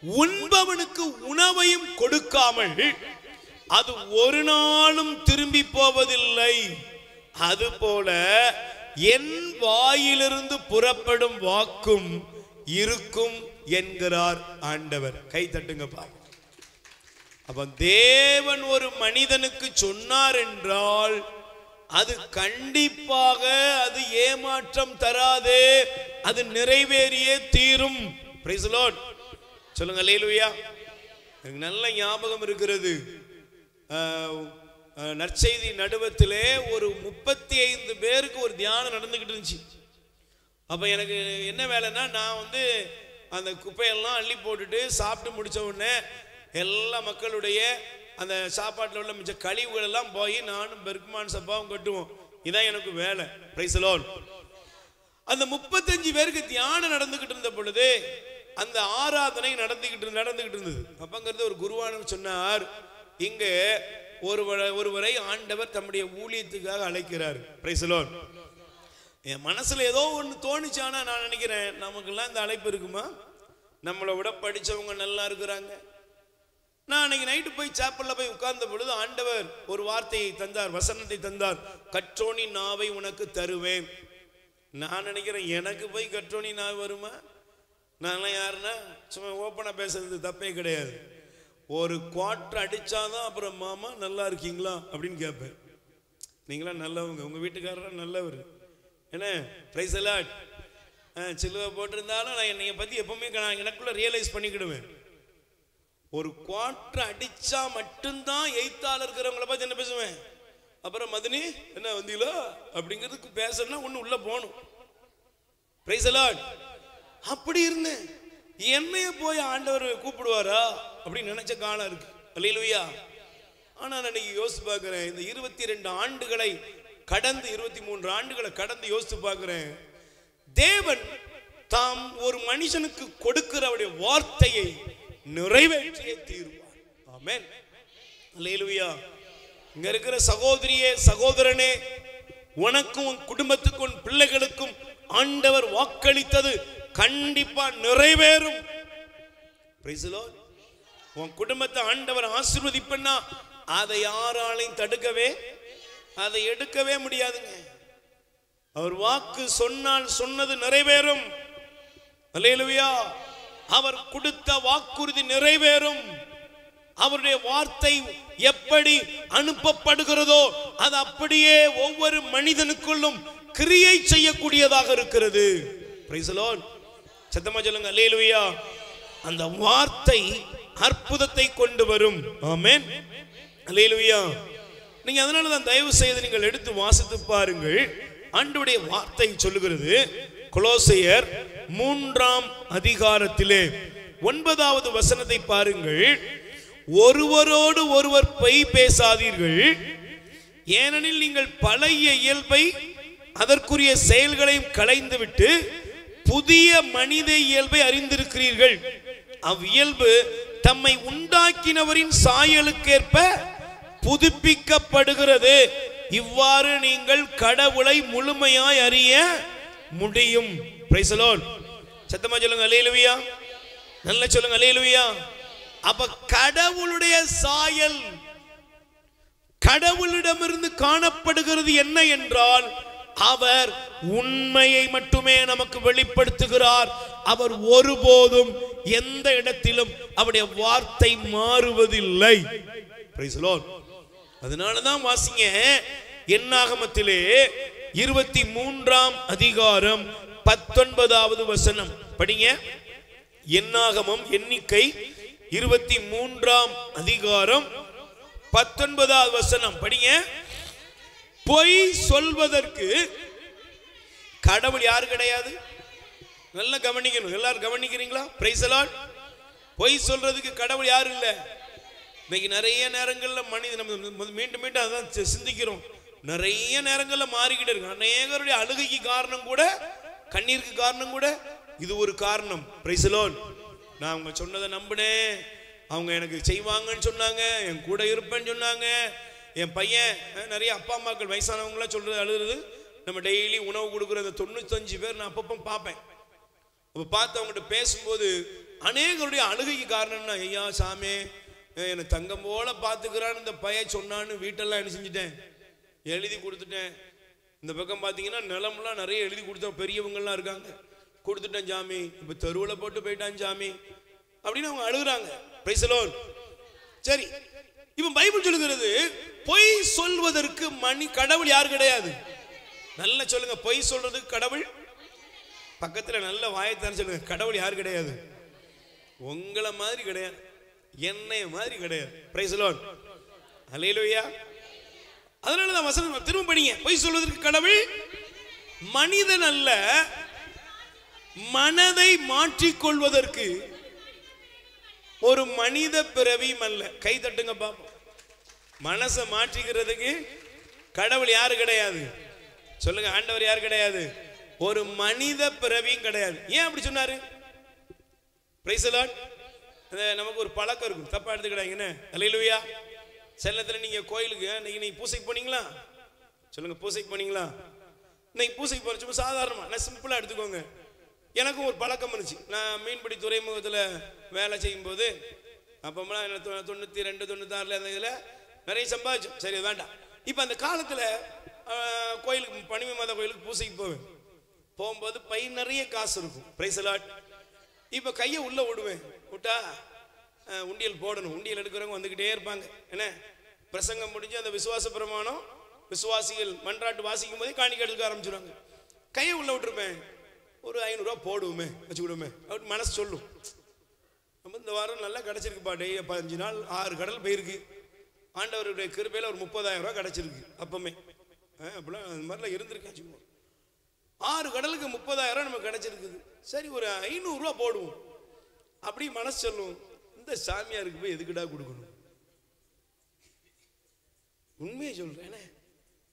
உண்பவனுக்கு உணவையும் கொடுக்காமல் அது ஒரு நாளும் திரும்பி போவதில்லை. அதுபோல என் வாயிலிருந்து புறப்படும் வாக்கும் இருக்கும் என்கிறார் ஆண்டவர். கை தட்டுங்கப்பா. அப்ப தேவன் ஒரு மனிதனுக்கு சொன்னார் என்றால் அது கண்டிப்பாக அது ஏமாற்றம் தராது, அது நிறைவேறியே தீரும். Price the lord. சொல்லுங்க அல்லேலூயா. எனக்கு நல்ல ஞாபகம் இருக்கிறது, நற்செய்தி நடுவத்திலே ஒரு 35 பேருக்கு ஒரு தியானம் நடந்துகிட்டு இருந்துச்சு. அப்ப எனக்கு என்ன வேலைன்னா, நான் அந்த குப்பையெல்லாம் அள்ளி போட்டுட்டு சாப்பிட்டு முடிச்ச உடனே எல்லா மக்களுடைய அந்த சாப்பாட்டில் உள்ள மிச்ச கழிவுகள் எல்லாம் போய் நானும் பெர்க்மான் சப்பாவும் கட்டுவோம். இதான் எனக்கு வேலை. Price the lord. அந்த 35 பேருக்கு தியானம் நடந்துகிட்டு இருந்த பொழுது அந்த ஆராதனை நடந்துகிட்டு இருந்தது. அப்பங்கிறது ஒரு குருவானவர் சொன்னார், இங்க ஒருவரை ஆண்டவர் தம்முடைய ஊழியத்துக்காக அழைக்கிறார். Price the Lord. என் மனசுல ஏதோ ஒன்று தோணுச்சானா நான் நினைக்கிறேன், நமக்கெல்லாம் இந்த அழைப்பு இருக்குமா? நம்மளை விட படிச்சவங்க நல்லா இருக்கிறாங்க. நான் அன்னைக்கு நைட்டு போய் சாப்பல்ல போய் உட்கார்ந்த பொழுது ஆண்டவர் ஒரு வார்த்தையை தந்தார், வசனத்தை தந்தார். கற்றோனி நாவை உனக்கு தருவேன். நான் நினைக்கிறேன், எனக்கு போய் கற்றோனி நாவை வருமா? நான்லாம் யாருன்னா சும்மா ஓப்பனா பேசுறது தப்பே கிடையாது. ஒரு குவார்டர் அடிச்சாதான் அப்புறம் மாமா நல்லா இருக்கீங்களா அப்படின்னு கேட்பேன். நீங்களாம் நல்லவங்க, உங்க வீட்டுக்காரரா நல்லவர் என்ன? Price the Lord. சிலுவை போட்டிருந்தாலும் நான் என்னைய பத்தி எப்பவுமே எனக்குள்ள ரியலைஸ் பண்ணிக்கிடுவேன். ஒரு குவார்டர் அடிச்சா மட்டும்தான் எய்த்தால இருக்கிறவங்கள பார்த்து என்ன பேசுவேன். அப்புறம் மதினி என்ன வந்தீங்களா அப்படிங்கிறதுக்கு பேசணும்னா ஒண்ணு உள்ள போகணும். Price the Lord. அப்படி இருந்தேன். என்னைய போய் ஆண்டவர் கூப்பிடுவாரா அப்படின்னு நினைச்ச காலம் இருக்கு. அல்லேலூயா. ஆனா நான் இன்னைக்கு யோசிச்சு பார்க்கிறேன், இந்த 22 ஆண்டுகளை கடந்து 23 ஆண்டுகளை கடந்து யோசித்து பார்க்கிறேன், தேவன் தாம் ஒரு மனுஷனுக்கு கொடுக்கிற அவருடைய வார்த்தையை நிறைவேற்றியே தீருவார். ஆமென். அல்லேலூயா. இங்க இருக்கிற சகோதரியே சகோதரனே, உனக்கும் உன் குடும்பத்துக்கும் உன் பிள்ளைகளுக்கும் ஆண்டவர் வாக்களித்தது கண்டிப்பா நிறைவேறும். Price the Lord. உன் குடும்பத்தை ஆண்டவர் ஆசீர்வதிப்பன்னா அதை யாராலையும் தடுக்கவே அதை எடுக்கவே முடியாதுங்க. அவர் வாக்கு சொன்னால் சொன்னது நிறைவேறும். அல்லேலூயா. அவர் கொடுத்த வாக்குறுதி நிறைவேறும். அவருடைய வார்த்தை எப்படி அனுப்பப்படுகிறதோ அது அப்படியே ஒவ்வொரு மனிதனுக்குள்ளும் கிரியை செய்யக்கூடியதாக இருக்கிறது. Price the lord. சத்தமா சொல்லுங்க அல்லேலூயா. அந்த வார்த்தை அற்புதத்தை கொண்டு வரும். ஆமென். அல்லேலூயா. நீங்க அதனால தான் தயவு செய்து நீங்கள் எடுத்து வாசித்து பாருங்கள். ஆண்டவருடைய வார்த்தை சொல்லுகிறது, கொலோசையர் 3ஆம் அதிகாரத்திலே 9வது வசனத்தை பாருங்கள். ஒருவரோடு ஒருவர் பொய் பேசாதீர்கள், ஏனெனில் நீங்கள் பழைய இயல்பை அதற்குரிய செயல்களையும் களைந்துவிட்டு புதிய மனித இயல்பை அறிந்திருக்கிறீர்கள். அவ்வியல்பு தம்மை உண்டாக்கினவரின் சாயலுக்கேற்ப புதுப்பிக்கப்படுகிறது. இவ்வாறு நீங்கள் கடவுளை முழுமையாய் அறிய முடியும். Price the lord. சத்தமா சொல்லுங்க அல்லேலூயா. நல்லா சொல்லுங்க அல்லேலூயா. அப்ப கடவுளுடைய சாயல் கடவுளிடமிருந்து காணப்படுகிறது என்ன என்றால், அவர் உண்மையை மட்டுமே நமக்கு வெளிப்படுத்துகிறார். அவர் ஒருபோதும் எந்த இடத்திலும் அவருடைய வார்த்தை மாறுவதில்லை. Price the lord. அதனாலதான் வாசிங்க, என்னாகமத்திலே 23ஆம் அதிகாரம் 19வது வசனம் படிங்க. என்னாகமம் எண்ணிக்கை 23ஆம் அதிகாரம் 19வது வசனம் படிங்க. பொய் சொல்வதற்கு கடவுள் யாரு கிடையாது. நல்லா கவனிக்கணும். எல்லாரும் கவனிக்கிறீங்களா? Price the Lord. பொய் சொல்றதுக்கு கடவுள் யாரு இல்ல. இன்னைக்கு நிறைய நேரங்கள்ல மனிதன் மீண்டும் மீண்டும் அதான் சிந்திக்கிறோம். நிறைய நேரங்கள்ல மாறிக்கிட்டு இருக்கு. அநேகருடைய அழுகைக்கு காரணம் கூட, கண்ணீருக்கு காரணம் கூட இது ஒரு காரணம். Price the Lord. நான் அவங்க சொன்னதை நம்பினேன், அவங்க எனக்கு செய்வாங்கன்னு சொன்னாங்க, என் கூட இருப்பேன்னு சொன்னாங்க. என் பையன் நிறைய அப்பா அம்மாக்கள் வயசானவங்களாம் சொல்றது அழுகிறது. நம்ம டெய்லி உணவு கொடுக்குற அந்த 95 பேர் நான் அப்பப்போ பார்ப்பேன். அப்போ பார்த்து அவங்ககிட்ட பேசும்போது அநேகருடைய அழுகைக்கு காரணம்னா, ஐயா சாமி என்னை தங்கம் போல பார்த்துக்கிறான்னு இந்த பையன் சொன்னான்னு வீட்டெல்லாம் என்ன செஞ்சுட்டேன், எழுதி கொடுத்துட்டேன். இந்த பக்கம் பார்த்தீங்கன்னா நிலம்லாம் நிறைய எழுதி கொடுத்தா பெரியவங்கள்லாம் இருக்காங்க, கொடுத்துட்டேன் சாமி, இப்போ தெருவில் போட்டு போயிட்டான் சாமி அப்படின்னு அவங்க அழுகுறாங்க. Price the Lord. சரி, இப்போ பைபிள் சொல்லுகிறது, பொய் சொல்வதற்கு கடவுள் யார் கிடையாது. நல்லா சொல்லுங்க, பொய் சொல்றதுக்கு கடவுள். பக்கத்துல நல்ல வாயத்தான் சொல்லுங்க, கடவுள் யார் கிடையாது. உங்களை மாதிரி கிடையாது, என்னைய மாதிரி கிடையாது. Praise the lord. அல்லேலூயா. அதனாலதான் வசனம் திரும்ப படிங்க. பொய் சொல்வதற்கு கடவுள் மனிதன் அல்ல, மனதை மாற்றிக்கொள்வதற்கு ஒரு மனித பிறவியும் அல்ல. கை தட்டுங்க பாப்போம். மனசை மாற்றிக்கிறதுக்கு கடவுள் யாரு கிடையாது. சொல்லுங்க, ஆண்டவர் யாரு கிடையாது. ஒரு மனித பிறவியும் கிடையாது. ஏன் அப்படி சொன்னாரு? Price the Lord. நமக்கு ஒரு பழக்கம் இருக்கும், தப்பா எடுத்துக்கிட்டாங்கன்னு. அல்லேலூயா. செல்லத்தில் நீங்க கோயிலுக்கு இன்னைக்கு பூசைக்கு போனீங்களா? சொல்லுங்க, பூசைக்கு போனீங்களா? இன்னைக்கு பூசைக்கு போன சும்மா சாதாரணமா நான் சிம்பிளா எடுத்துக்கோங்க. எனக்கும் ஒரு பழக்கம் இருந்துச்சு. நான் மீன்பிடி துறைமுகத்தில் வேலை செய்யும் போது அப்போலாம் 92 96 அந்த இதில் நிறைய சம்பாதிச்சோம். சரி வேண்டாம். இப்போ அந்த காலத்தில் கோயிலுக்கு, பனிமை மாதா கோயிலுக்கு பூசைக்கு போவேன். போகும்போது பை நிறைய காசு இருக்கும். Price the Lord. இப்போ கையை உள்ளே விடுவேன். விட்டா உண்டியல் போடணும். உண்டியல் எடுக்கிறவங்க வந்துக்கிட்டே இருப்பாங்க. என்ன பிரசங்கம் முடிஞ்சு அந்த விசுவாச பிரமாணம் விசுவாசிகள் மன்றாட்டு வாசிக்கும் போதே காணிக்கை எடுக்க ஆரம்பிச்சிடுவாங்க. கையை உள்ளே விட்டுருப்பேன். ஒரு 500 ரூபா போடுவோமே, வச்சு விடுவோமே அப்படின்னு மனசு சொல்லும். நம்ம இந்த வாரம் நல்லா கிடச்சிருக்குப்பா, டெய்லி 15 நாள் 6 கடல் போயிருக்கு. ஆண்டவருடைய கிருபையில் ஒரு 30,000 ரூபா கிடச்சிருக்கு. அப்பமே அப்படிலாம் அந்த மாதிரிலாம் இருந்திருக்கேன். 6 கடலுக்கு 30,000 நமக்கு கிடச்சிருக்குது. சரி, ஒரு 500 ரூபா போடுவோம் அப்படி மனசு சொல்லும். இந்த சாமியாருக்கு போய் எதுக்குடா கொடுக்கணும்? உண்மையை சொல்றேன்.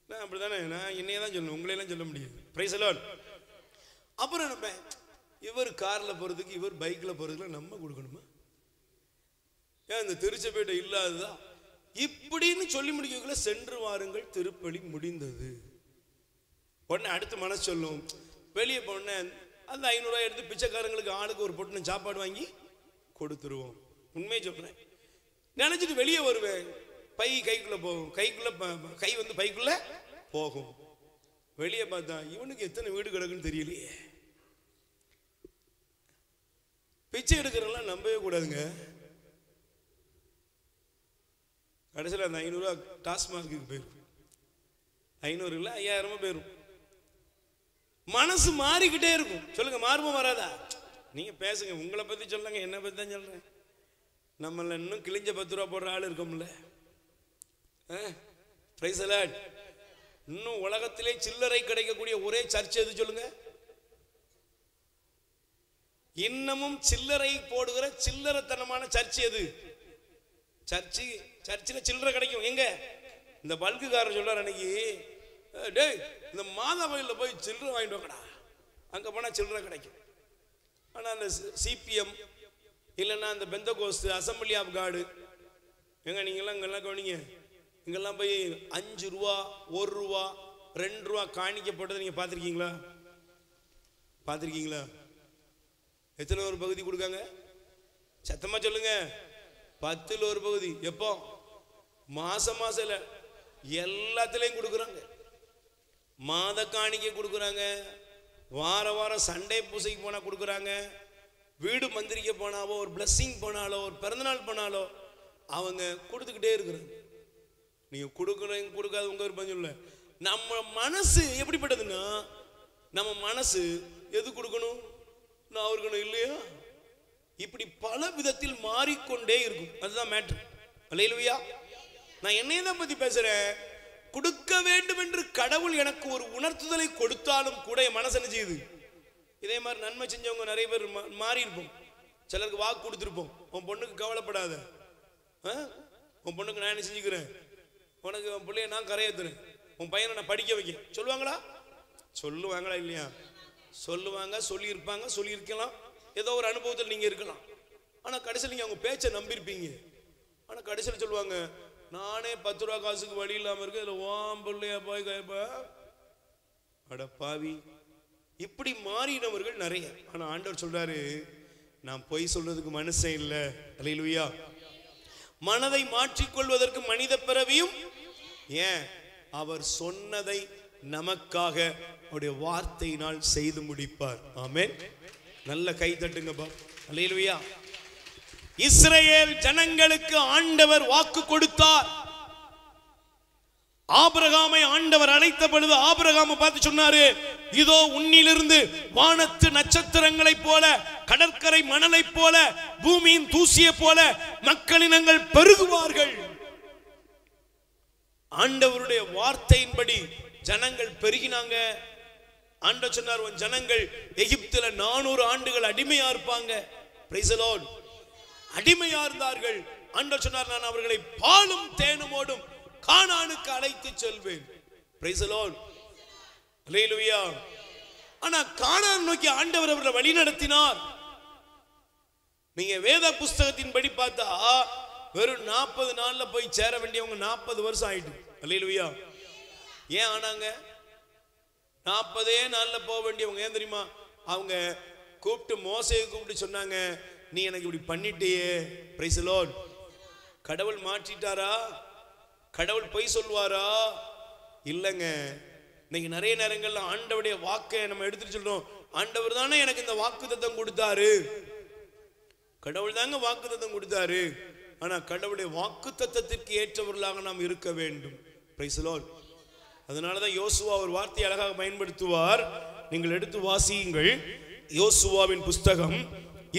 நான் அப்படித்தானே, நான் என்னையே தான் சொல்லணும், உங்களையெல்லாம் சொல்ல முடியாது. Price the Lord. அப்புறம் நினைப்பேன், இவர் கார்ல போறதுக்கு இவர் பைக்ல போறதுக்கு நம்ம கொடுக்கணுமா? ஏன் இந்த திருச்சபேட்டை இல்லாததா இப்படின்னு சொல்லி முடிக்கக்குள்ள சென்று வாருங்கள் திருப்பலி முடிந்தது. உடனே அடுத்து மனசு சொல்லும், வெளியே போன அந்த 500 ரூபாய் எடுத்து பிச்சைக்காரங்களுக்கு ஆளுக்கு ஒரு பொண்ணு சாப்பாடு வாங்கி கொடுத்துருவோம். உண்மையை சொல்றேன். நினைச்சிட்டு வெளியே வருவேன், பை கைக்குள்ள போகும், கை வந்து பைக்குள்ள போகும். வெளியே பார்த்தா இவனுக்கு எத்தனை வீடு கிடக்குன்னு தெரியலையே. பிச்சை எடுக்கிறதெல்லாம் நம்பவே கூடாதுங்க. கடைசியில் அந்த 500 ரூபா டாஸ்மார்க்கு போயிடும். 500 இல்லை 5000 போயிடும். மனசு மாறிக்கிட்டே இருக்கும். சொல்லுங்க, மாறுமா வராதா? நீங்க பேசுங்க, உங்களை பத்தி சொல்லுங்க, என்ன பத்தி தான் சொல்றேன். நம்மள இன்னும் கிழிஞ்ச 10 ரூபா போடுற ஆள் இருக்கோம்ல. Price the Lord. இன்னும் உலகத்திலே சில்லறை கிடைக்கக்கூடிய ஒரே சர்ச் எது சொல்லுங்க? இன்னமும் சில்லறை போடுகிற சில்லறைத்தனமான சர்ச் எது? சர்ச்சில் சில்லறை கிடைக்கும் எங்க? இந்த பல்குக்காரர் சொல்றாரு அன்னைக்கு, டேய் இந்த மாதா கோயிலில் போய் சில்லறை வாங்கிட்டு வாங்கடா, அங்கே போனால் சில்லறை கிடைக்கும். ஆனால் அந்த சிபிஎம் இல்லைன்னா அந்த பெந்தகோஸ்து, அசம்பிளி ஆஃப் காடு, எங்க நீங்கள்லாம் இங்கெல்லாம் கவனிங்க, இங்கெல்லாம் போய் 5 ரூபா 1 ரூபா 2 ரூபா காணிக்கப்பட்டது நீங்கள் பார்த்துருக்கீங்களா? பார்த்துருக்கீங்களா? எத்தனை ஒரு பகுதி கொடுக்காங்க? சத்தமா சொல்லுங்க. 10ல் ஒரு பகுதி. எப்போ? மாசம் இல்லை, எல்லாத்துலேயும் கொடுக்குறாங்க. மாத காணிக்கை கொடுக்குறாங்க, வாரம் சண்டே பூசைக்கு போனால் கொடுக்குறாங்க, வீடு மந்திரிக்க போனாவோ, ஒரு பிளஸ்ஸிங் போனாலோ, ஒரு பிறந்தநாள் போனாலோ அவங்க கொடுத்துக்கிட்டே இருக்கிறாங்க. நீங்கள் கொடுக்குறீங்க கொடுக்காது உங்க விருப்பம் சொல்ல. நம்ம மனசு எப்படிப்பட்டதுன்னா, நம்ம மனசு எது கொடுக்கணும் நான் இருக்கணும் இல்லையா, இப்படி பல விதத்தில் மாறிக்கொண்டே இருக்கும். அதுதான் மேட்டர். அல்லேலூயா. நான் என்னைய தான் பத்தி பேசுறேன். கொடுக்க வேண்டும் என்று கடவுள் எனக்கு ஒரு உணர்த்துதலை கொடுத்தாலும் கூட என் மனசு என்ன செய்யுது? இதே மாதிரி நன்மை செஞ்சவங்க நிறைய பேர் மாறி இருப்போம். சிலருக்கு வாக்கு கொடுத்துருப்போம், உன் பொண்ணுக்கு கவலைப்படாத, உன் பொண்ணுக்கு நான் என்ன செஞ்சுக்கிறேன், உனக்கு உன் பிள்ளைய நான் கரையேற்றுறேன், உன் பையனை நான் படிக்க வைக்க சொல்லுவாங்களா? சொல்லுவாங்களா இல்லையா? சொல்லுவாங்க, சொல்லியிருப்பாங்க, சொல்லியிருக்கலாம், ஏதோ ஒரு அனுபவத்தில் நீங்கள் இருக்கலாம். ஆனால் கடைசியில் நீங்கள் அவங்க பேச்சை நம்பியிருப்பீங்க. ஆனால் கடைசியில் சொல்லுவாங்க, நானே 10 ரூபா காசுக்கு வழி இல்லாமல் இருக்கு, இதில் ஓம் பிள்ளையா போய் கேட்பா அட பாவி. இப்படி மாறினவர்கள் நிறைய. ஆனால் ஆண்டவர் சொல்றாரு, நான் பொய் சொல்றதுக்கு மனுஷன் இல்லை. அல்லேலூயா. மனதை மாற்றிக்கொள்வதற்கு மனித பிறவியும் ஏன் அவர் சொன்னதை நமக்காக அவருடைய வார்த்தையினால் செய்து முடிப்பார். ஆமென். நல்ல கை தட்டுங்கப்பா. அல்லேலூயா. இஸ்ரவேல் ஜனங்களுக்கு ஆண்டவர் வாக்கு கொடுத்தார். ஆபிரகாமை ஆண்டவர் அழைத்த பொழுது ஆபிரகாமை பார்த்து சொன்னாரு, இதோ உன்னிலிருந்து வானத்து நட்சத்திரங்களை போல, கடற்கரை மணலை போல, பூமியின் தூசியை போல மக்களினங்கள் பெருகுவார்கள். ஆண்டவருடைய வார்த்தையின்படி ஜனங்கள் பெருகினாங்க. ஆண்டவர் சொன்னார், உன் ஜனங்கள் எகிப்துல 400 ஆண்டுகள் அடிமையா இருப்பாங்க. Price the Lord. அடிமையா இருந்தார்கள். ஆண்டவர் சொன்னார், நான் அவர்களை பாலும் தேனுமோடும் கானானுக்கு அழைத்து செல்வேன். Praise the lord. அல்லேலூயா. ஆனா கானான் நோக்கி ஆண்டவர் அவர்களை வழி நடத்தினார். நீங்க வேத புஸ்தகத்தின் படி பார்த்தா வெறும் 40 நாள்ல போய் சேர வேண்டியவங்க 40 வருஷம் ஆயிட்டு. அல்லேலூயா. ஏன் ஆனாங்க? 40 நாள்ல போக வேண்டியவங்க ஏன் தெரியுமா? அவங்க கூப்பிட்டு மோசேயை கூப்பிட்டு சொன்னாங்க, நீ எனக்கு இப்படி பண்ணிட்டியே. Price the Lord. கடவுள் மாற்றிட்டாரா? கடவுள் பொய் சொல்வாரா? இல்லைங்க. இன்னைக்கு நிறைய நேரங்கள்ல ஆண்டவருடைய வாக்கை நம்ம எடுத்துட்டு சொல்றோம், ஆண்டவர் தானே எனக்கு இந்த வாக்குத்தத்தம் கொடுத்தாரு, கடவுள் தாங்க வாக்குத்தத்தம் கொடுத்தாரு. ஆனா கடவுளுடைய வாக்குத்தத்தத்திற்கு ஏற்றவர்களாக நாம் இருக்க வேண்டும். Price the lord. அதனாலதான் யோசுவா ஒரு வார்த்தையை அழகாக பயன்படுத்துவார். நீங்கள் எடுத்து வாசியுங்கள். யோசுவாவின் புஸ்தகம்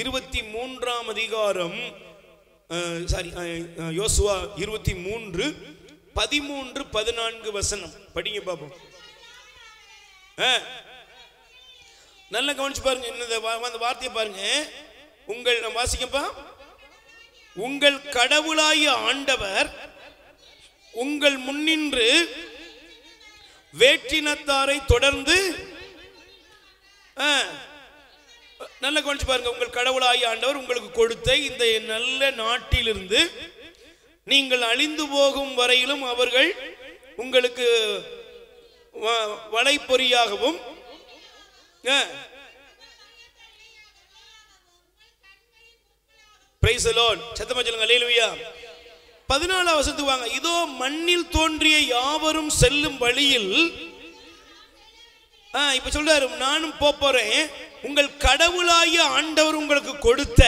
23ஆம் அதிகாரம், யோசுவா 23 13 14 வசனம் படிங்க பாப்போம். நல்லா கவனிச்சு பாருங்க. இந்த வார்த்தையை பாருங்க. உங்கள் வாசிக்கப்பா. உங்கள் கடவுளாகிய ஆண்டவர் உங்கள் முன்னின்று வேற்றினத்தாரை தொடர்ந்து, நல்ல கவனிச்சு பாருங்க, உங்கள் கடவுளாகிய ஆண்டவர் உங்களுக்கு கொடுத்த இந்த நல்ல நாட்டிலிருந்து நீங்கள் அழிந்து போகும் வரையிலும் அவர்கள் உங்களுக்கு வலைப்பொறியாகவும் பிரைஸ் தி லார்ட். சத்தமா சொல்லுங்க அல்லேலூயா. 14 வசனத்துக்கு வாங்க. இதோ மண்ணில் தோன்றிய யாவரும் செல்லும் வழியில், இப்ப சொல்றாரு, நானும் போறேன், உங்கள் கடவுளாகிய ஆண்டவர் உங்களுக்கு கொடுத்த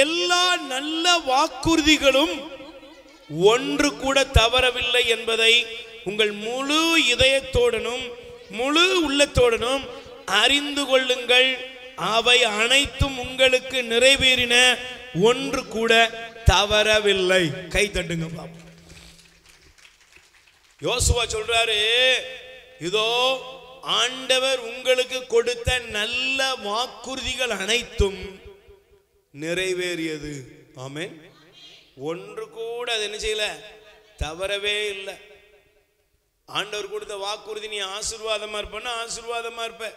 எல்லா நல்ல வாக்குறுதிகளும் ஒன்று கூட தவறவில்லை என்பதை உங்கள் முழு இதயத்தோடனும் முழு உள்ளத்தோடனும் அறிந்து கொள்ளுங்கள். அவை அனைத்தும் உங்களுக்கு நிறைவேறின, ஒன்று கூட தவறவில்லை. கை தட்டுங்க பாப்போம். யோசுவா சொல்றாரு, இதோ ஆண்டவர் உங்களுக்கு கொடுத்த நல்ல வாக்குறுதிகள் அனைத்தும் நிறைவேறியது. ஆமென். ஒன்று கூட அது என்ன செய்யல, தவறவே இல்லை. ஆண்டவர் கொடுத்த வாக்குறுதி நீ ஆசீர்வாதமா இருப்பன்னா ஆசீர்வாதமா இருப்ப.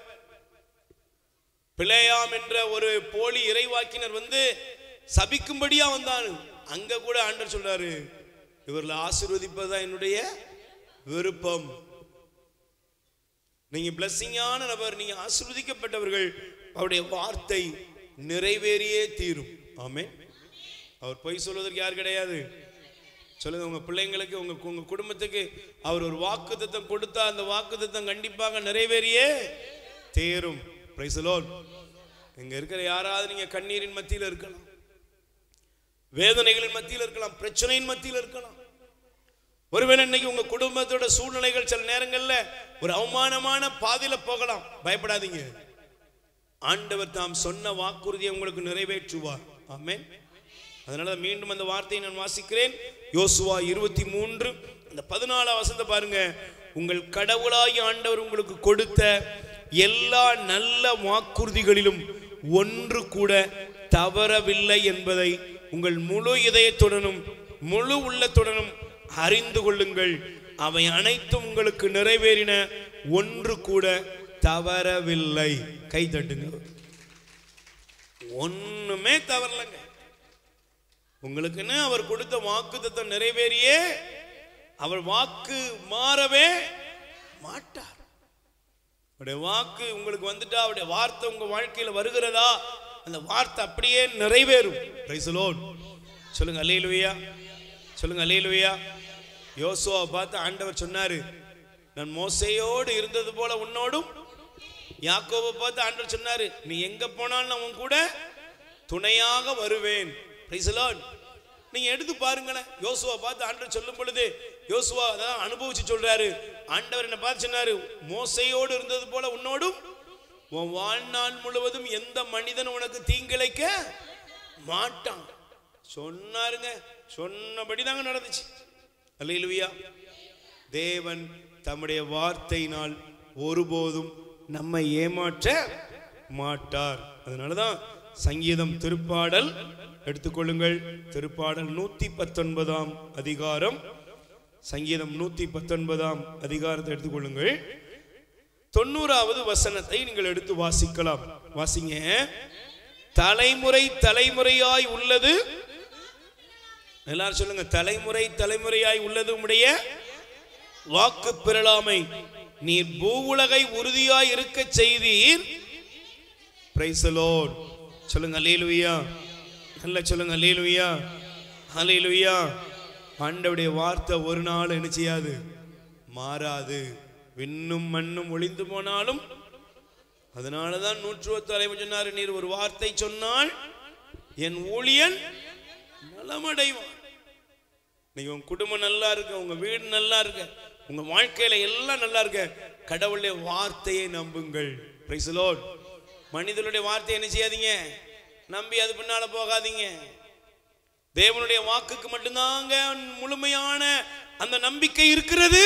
பிளேயாம் என்ற ஒரு போலி இறைவாக்கினர் வந்து சபிக்கும்படியா வந்தான். அங்க கூட ஆண்டவர் சொல்றாரு, இவர்களை ஆசீர்வதிப்பதுதான் என்னுடைய விருப்பம். நீங்க பிளஸிங்கான நபர், நீங்க ஆசீர்வதிக்கப்பட்டவர்கள். அவருடைய வார்த்தை நிறைவேறியே தீரும். ஆமென். அவர் பொய் சொல்வதற்கு யார் கிடையாது. சொல்லுங்க, உங்க பிள்ளைங்களுக்கு உங்க குடும்பத்துக்கு அவர் ஒரு வாக்குத்தத்தம் கொடுத்தா அந்த வாக்குத்தத்தம் கண்டிப்பாக நிறைவேறியே தீரும். Price the Lord. இங்க இருக்கிற யாராவது நீங்க கண்ணீரின் மத்தியில் இருக்கலாம், வேதனைகளின் மத்தியில் இருக்கலாம், பிரச்சனையின் மத்தியில் இருக்கலாம். ஒருவேளை இன்னைக்கு உங்க குடும்பத்தோட சூழ்நிலைகள் சில நேரங்கள்ல ஒரு அவமானமான பாதையில போகலாம். பயப்படாதீங்க, ஆண்டவர் தாம் சொன்ன வாக்குறுதியை உங்களுக்கு நிறைவேற்றுவார். ஆமென். அதனால மீண்டும் அந்த வார்த்தையை நான் வாசிக்கிறேன். யோசுவா 23 அந்த 14 வசனத்தை பாருங்க. உங்கள் கடவுளாகிய ஆண்டவர் உங்களுக்கு கொடுத்த எல்லா நல்ல வாக்குறுதிகளிலும் ஒன்று கூட தவறவில்லை என்பதை உங்கள் முழு இதயத்துடனும் முழு உள்ளத்துடனும் அறிந்து கொள்ளுங்கள். அவை அனைத்தும் உங்களுக்கு நிறைவேறின, ஒன்று கூட தவறவில்லை. கை தட்டுங்க. ஒண்ணுமே தவறலங்க. உங்களுக்குன்னு அவர் கொடுத்த வாக்குத்தத்தம் நிறைவேறியே, அவர் வாக்கு மாறவே மாட்டார். அவருடைய வாக்கு உங்களுக்கு வந்துட்டா, அவருடைய வார்த்தை உங்க வாழ்க்கையில வருகிறதா, அந்த வார்த்தை அப்படியே நிறைவேறும். Price the lord. சொல்லுங்க அல்லேலூயா, சொல்லுங்க அல்லேலூயா. யோசுவாவை பார்த்து ஆண்டவர் சொன்னாரு, நான் மோசேயோடு இருந்தது போல உன்னோடும். யாக்கோபை பார்த்து ஆண்டவர் சொன்னாரு, நீ எங்க போனாலும் நான் உன் கூட துணையாக வருவேன். Price the Lord. நீங்க எடுத்து பாருங்களேன். யோசுவா பார்த்து ஆண்டவர் சொல்லும் பொழுது யோசுவா அதான் அனுபவிச்சு சொல்றாரு. ஆண்டவர் என்ன பார்த்து சொன்னாரு, மோசையோடு இருந்தது போல உன்னோடும் உன் வாழ்நாள் முழுவதும் எந்த மனிதன் உனக்கு தீங்கிழைக்க மாட்டான் சொன்னாருங்க. சொன்னபடி தாங்க நடந்துச்சு. அல்லேலூயா. தேவன் தம்முடைய வார்த்தையினால் ஒருபோதும் நம்மை ஏமாற்ற மாட்டார். அதனாலதான் சங்கீதம் திருப்பாடல் எடுத்துக்கொள்ளுங்கள். திருப்பாடல் 119 அதிகாரம், சங்கீதம் 119 அதிகாரத்தை எடுத்துக்கொள்ளுங்கள். 90வது வசனத்தை நீங்கள் எடுத்து வாசிக்கலாம். வாசிங்க. தலைமுறை தலைமுறையாய் உள்ளது, எல்லாரும் சொல்லுங்க, தலைமுறை தலைமுறையாய் உள்ளது உம்முடைய வாக்கு பெறலாமை. நீர் பூவுலகை உறுதியாய் இருக்க செய்தீர். Price the lord. சொல்லுங்க அல்லேலூயா. நல்ல சொல்லுங்க அல்லேலூயா, அல்லேலூயா. ஆண்டவருடைய வார்த்தை ஒரு நாள் என்ன செய்யாது, மாறாது. விண்ணும் மண்ணும் ஒளிந்து போனாலும். அதனாலதான் 106 சொன்னாரு, நீர் ஒரு வார்த்தை சொன்னால் என் ஊழியன் நலமடைவான். நீங்க உங்க குடும்பம் நல்லா இருக்க, உங்க வீடு நல்லா இருக்க, உங்க வாழ்க்கையில எல்லாம் நல்லா இருக்க, கடவுளுடைய வார்த்தையை நம்புங்கள். Price the Lord. மனிதனுடைய வார்த்தையை என்ன செய்யாதீங்க, நம்பி அது பின்னால போகாதீங்க. தேவனுடைய வாக்குக்கு மட்டும்தாங்க முழுமையான அந்த நம்பிக்கை இருக்கிறது.